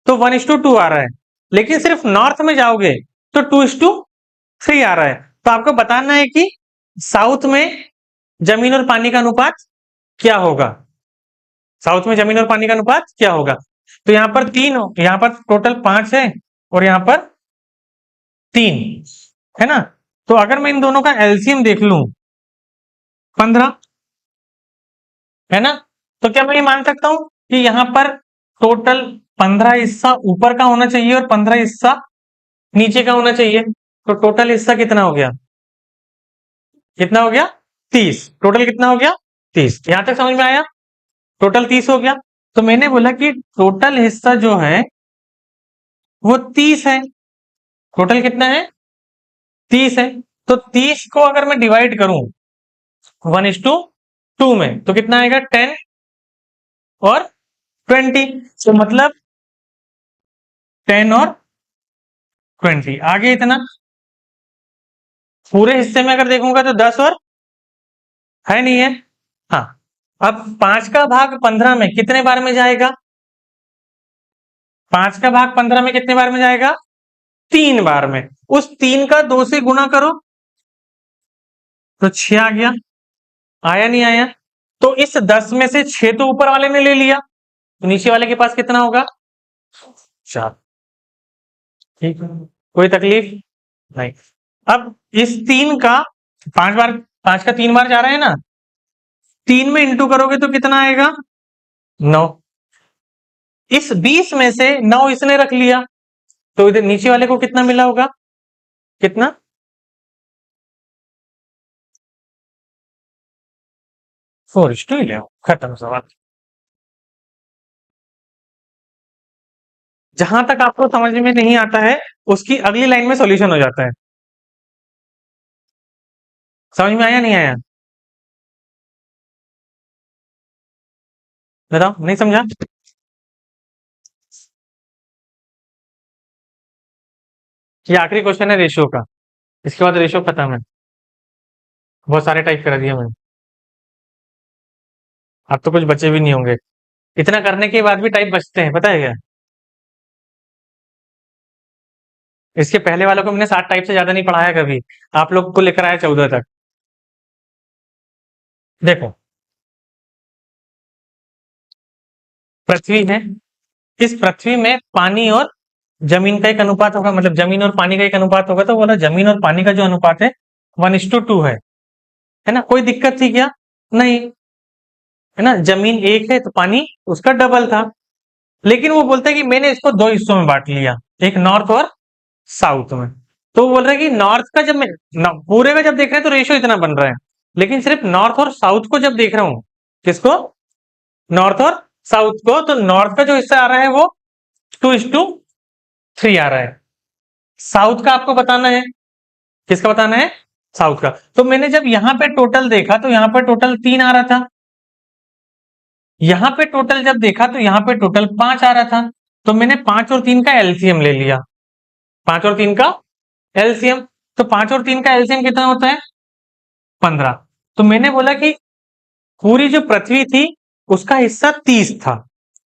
तो 1:2 आ रहा है, लेकिन सिर्फ नॉर्थ में जाओगे तो 2:3 आ रहा है। तो आपको बताना है कि साउथ में जमीन और पानी का अनुपात क्या होगा। साउथ में जमीन और पानी का अनुपात क्या होगा? तो यहाँ पर 3 हो, यहाँ पर टोटल 5 है और यहाँ पर 3, है ना? तो अगर मैं इन दोनों का एलसीएम देख लूं 15, है ना? तो क्या मैं ये मान सकता हूं कि यहाँ पर टोटल 15 हिस्सा ऊपर का होना चाहिए और 15 हिस्सा नीचे का होना चाहिए? तो टोटल हिस्सा कितना हो गया? कितना हो गया 30, टोटल कितना हो गया 30। यहां तक समझ में आया, टोटल 30 हो गया। तो मैंने बोला कि टोटल हिस्सा जो है वो 30 है, टोटल कितना है 30 है। तो 30 को अगर मैं डिवाइड करूं 1:2 में तो कितना आएगा 10 और 20, तो मतलब 10 और 20 आगे इतना। पूरे हिस्से में अगर देखूंगा तो 10 और है नहीं है। हाँ, अब 5 का भाग 15 में कितने बार में जाएगा, 5 का भाग 15 में कितने बार में जाएगा 3 बार में। उस 3 का 2 से गुणा करो तो 6 आ गया, आया नहीं आया। तो इस 10 में से 6 तो ऊपर वाले ने ले लिया, तो नीचे वाले के पास कितना होगा 4। ठीक है, कोई तकलीफ नहीं। अब इस 3 का 5 बार, 5 का 3 बार जा रहा है ना, 3 में इंटू करोगे तो कितना आएगा 9। इस 20 में से 9 इसने रख लिया, तो इधर नीचे वाले को कितना मिला होगा, कितना 4:11। खत्म सवाल। जहां तक आपको समझ में नहीं आता है उसकी अगली लाइन में सॉल्यूशन हो जाता है। समझ में आया नहीं आया, बताओ, नहीं समझा। ये आखिरी क्वेश्चन है रेशियो का, इसके बाद रेशियो खत्म है। बहुत सारे टाइप कर दिए मैंने, अब तो कुछ बचे भी नहीं होंगे। इतना करने के बाद भी टाइप बचते हैं, पता है क्या। इसके पहले वालों को मैंने 7 टाइप से ज्यादा नहीं पढ़ाया कभी, आप लोग को लेकर आया 14 तक। देखो, पृथ्वी है, इस पृथ्वी में पानी और जमीन का एक अनुपात होगा, मतलब जमीन और पानी का एक अनुपात होगा। तो बोला जमीन और पानी का जो अनुपात है 1:2 है ना। कोई दिक्कत थी क्या, नहीं, है ना। जमीन एक है तो पानी उसका डबल था। लेकिन वो बोलता है कि मैंने इसको 2 हिस्सों में बांट लिया, एक नॉर्थ और साउथ में। तो वो बोल रहा है कि नॉर्थ का जब मैं पूरे का जब देख रहे हैं तो रेशियो इतना बन रहा है, लेकिन सिर्फ नॉर्थ और साउथ को जब देख रहा हूं, किसको, नॉर्थ और साउथ को, तो नॉर्थ का जो हिस्सा आ रहा है वो 2:3 आ रहा है। साउथ का आपको बताना है, किसका बताना है, साउथ का। तो मैंने जब यहां पे टोटल देखा तो यहां पर टोटल 3 आ रहा था, यहां पे टोटल जब देखा तो यहां पे टोटल 5 आ रहा था। तो मैंने 5 और 3 का एलसीएम ले लिया, 5 और 3 का एलसीएम। तो 5 और 3 का एलसीएम कितना होता है 15। तो मैंने बोला कि पूरी जो पृथ्वी थी उसका हिस्सा 30 था,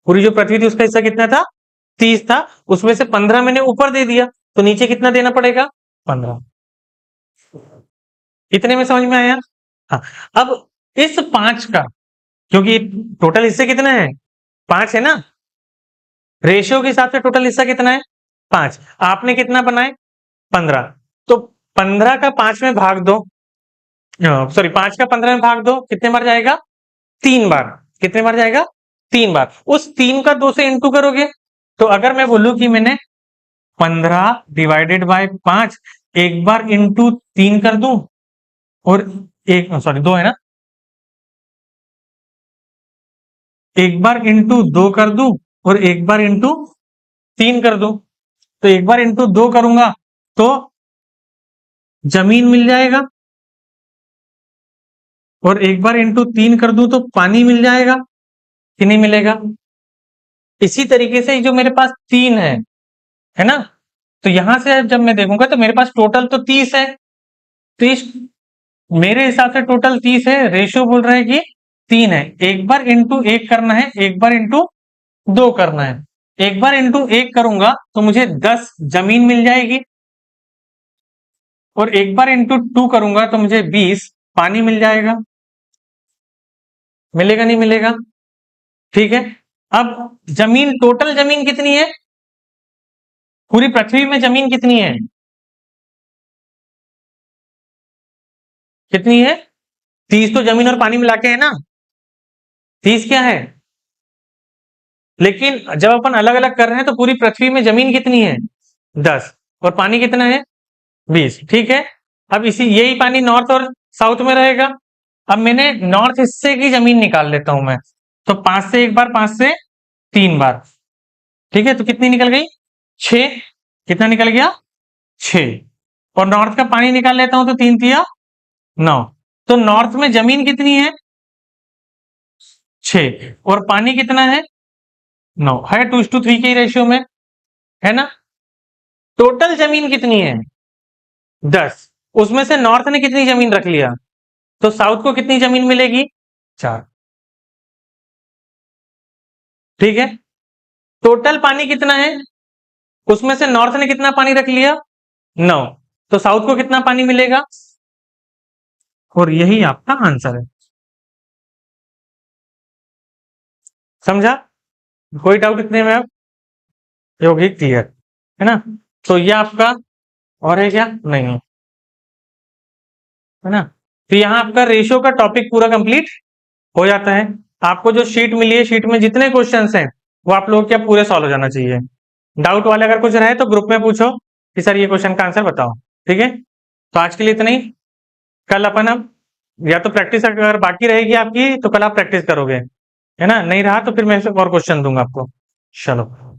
पूरी जो पृथ्वी थी उसका हिस्सा कितना था 30 था, उसमें से 15 मैंने ऊपर दे दिया, तो नीचे कितना देना पड़ेगा 15। इतने में समझ में आया। हाँ, अब इस 5 का, क्योंकि टोटल हिस्से कितने हैं 5 है ना, रेशियो के हिसाब से टोटल हिस्सा कितना है 5, आपने कितना बनाए 15। तो 15 का 5 में भाग दो, सॉरी 5 का 15 में भाग दो, कितने बार जाएगा 3 बार। कितने बार जाएगा 3 बार। उस 3 का 2 से इंटू करोगे, तो अगर मैं बोलूं कि मैंने 15 डिवाइडेड बाय 5 एक बार इंटू 3 कर दूं, और एक, सॉरी 2 है ना, एक बार इंटू 2 कर दूं और एक बार इंटू 3 कर दूं। तो एक बार इंटू 2 करूंगा तो जमीन मिल जाएगा, और एक बार इंटू 3 कर दूं तो पानी मिल जाएगा कि नहीं मिलेगा। इसी तरीके से जो मेरे पास 3 है ना, तो यहां से जब मैं देखूंगा तो मेरे पास टोटल तो 30 है। 30 मेरे हिसाब से टोटल 30 है, रेशियो बोल रहा है कि 3 है। एक बार इंटू 1 करना है, एक बार इंटू 2 करना है। एक बार इंटू 1 करूंगा तो मुझे 10 जमीन मिल जाएगी, और एक बार इंटू 2 करूंगा तो मुझे 20 पानी मिल जाएगा। मिलेगा नहीं मिलेगा, ठीक है। अब जमीन, टोटल जमीन कितनी है पूरी पृथ्वी में, जमीन कितनी है, कितनी है 30 तो जमीन और पानी मिला के है ना, 30 क्या है। लेकिन जब अपन अलग अलग कर रहे हैं तो पूरी पृथ्वी में जमीन कितनी है 10, और पानी कितना है 20, ठीक है। अब इसी यही पानी नॉर्थ और साउथ में रहेगा। अब मैंने नॉर्थ हिस्से की जमीन निकाल लेता हूं मैं, तो 5 से एक बार, 5 से 3 बार, ठीक है, तो कितनी निकल गई? 6। कितना निकल गया? 6। और नॉर्थ का पानी निकाल लेता हूं, तो 3 तिया 9। तो नॉर्थ में जमीन कितनी है? 6। और पानी कितना है? 9 है, 2:3 के रेशियो में, है ना। टोटल जमीन कितनी है? 10। उसमें से नॉर्थ ने कितनी जमीन रख लिया, तो साउथ को कितनी जमीन मिलेगी? 4। ठीक है। टोटल पानी कितना है, उसमें से नॉर्थ ने कितना पानी रख लिया? 9। तो साउथ को कितना पानी मिलेगा? और यही आपका आंसर है। समझा? कोई डाउट इतने में? अब ये होगी क्लियर, है ना। तो ये आपका, और है क्या? नहीं, है ना। तो यहाँ आपका रेशियो का टॉपिक पूरा कंप्लीट हो जाता है। आपको जो शीट मिली है, शीट में जितने क्वेश्चंस हैं वो आप लोग क्या पूरे सॉल्व हो जाना चाहिए। डाउट वाले अगर कुछ रहे तो ग्रुप में पूछो कि सर ये क्वेश्चन का आंसर बताओ। ठीक है, तो आज के लिए इतना ही। कल अपन अब, या तो प्रैक्टिस अगर बाकी रहेगी आपकी तो कल आप प्रैक्टिस करोगे, है ना। नहीं रहा तो फिर मैं और क्वेश्चन दूंगा आपको। चलो।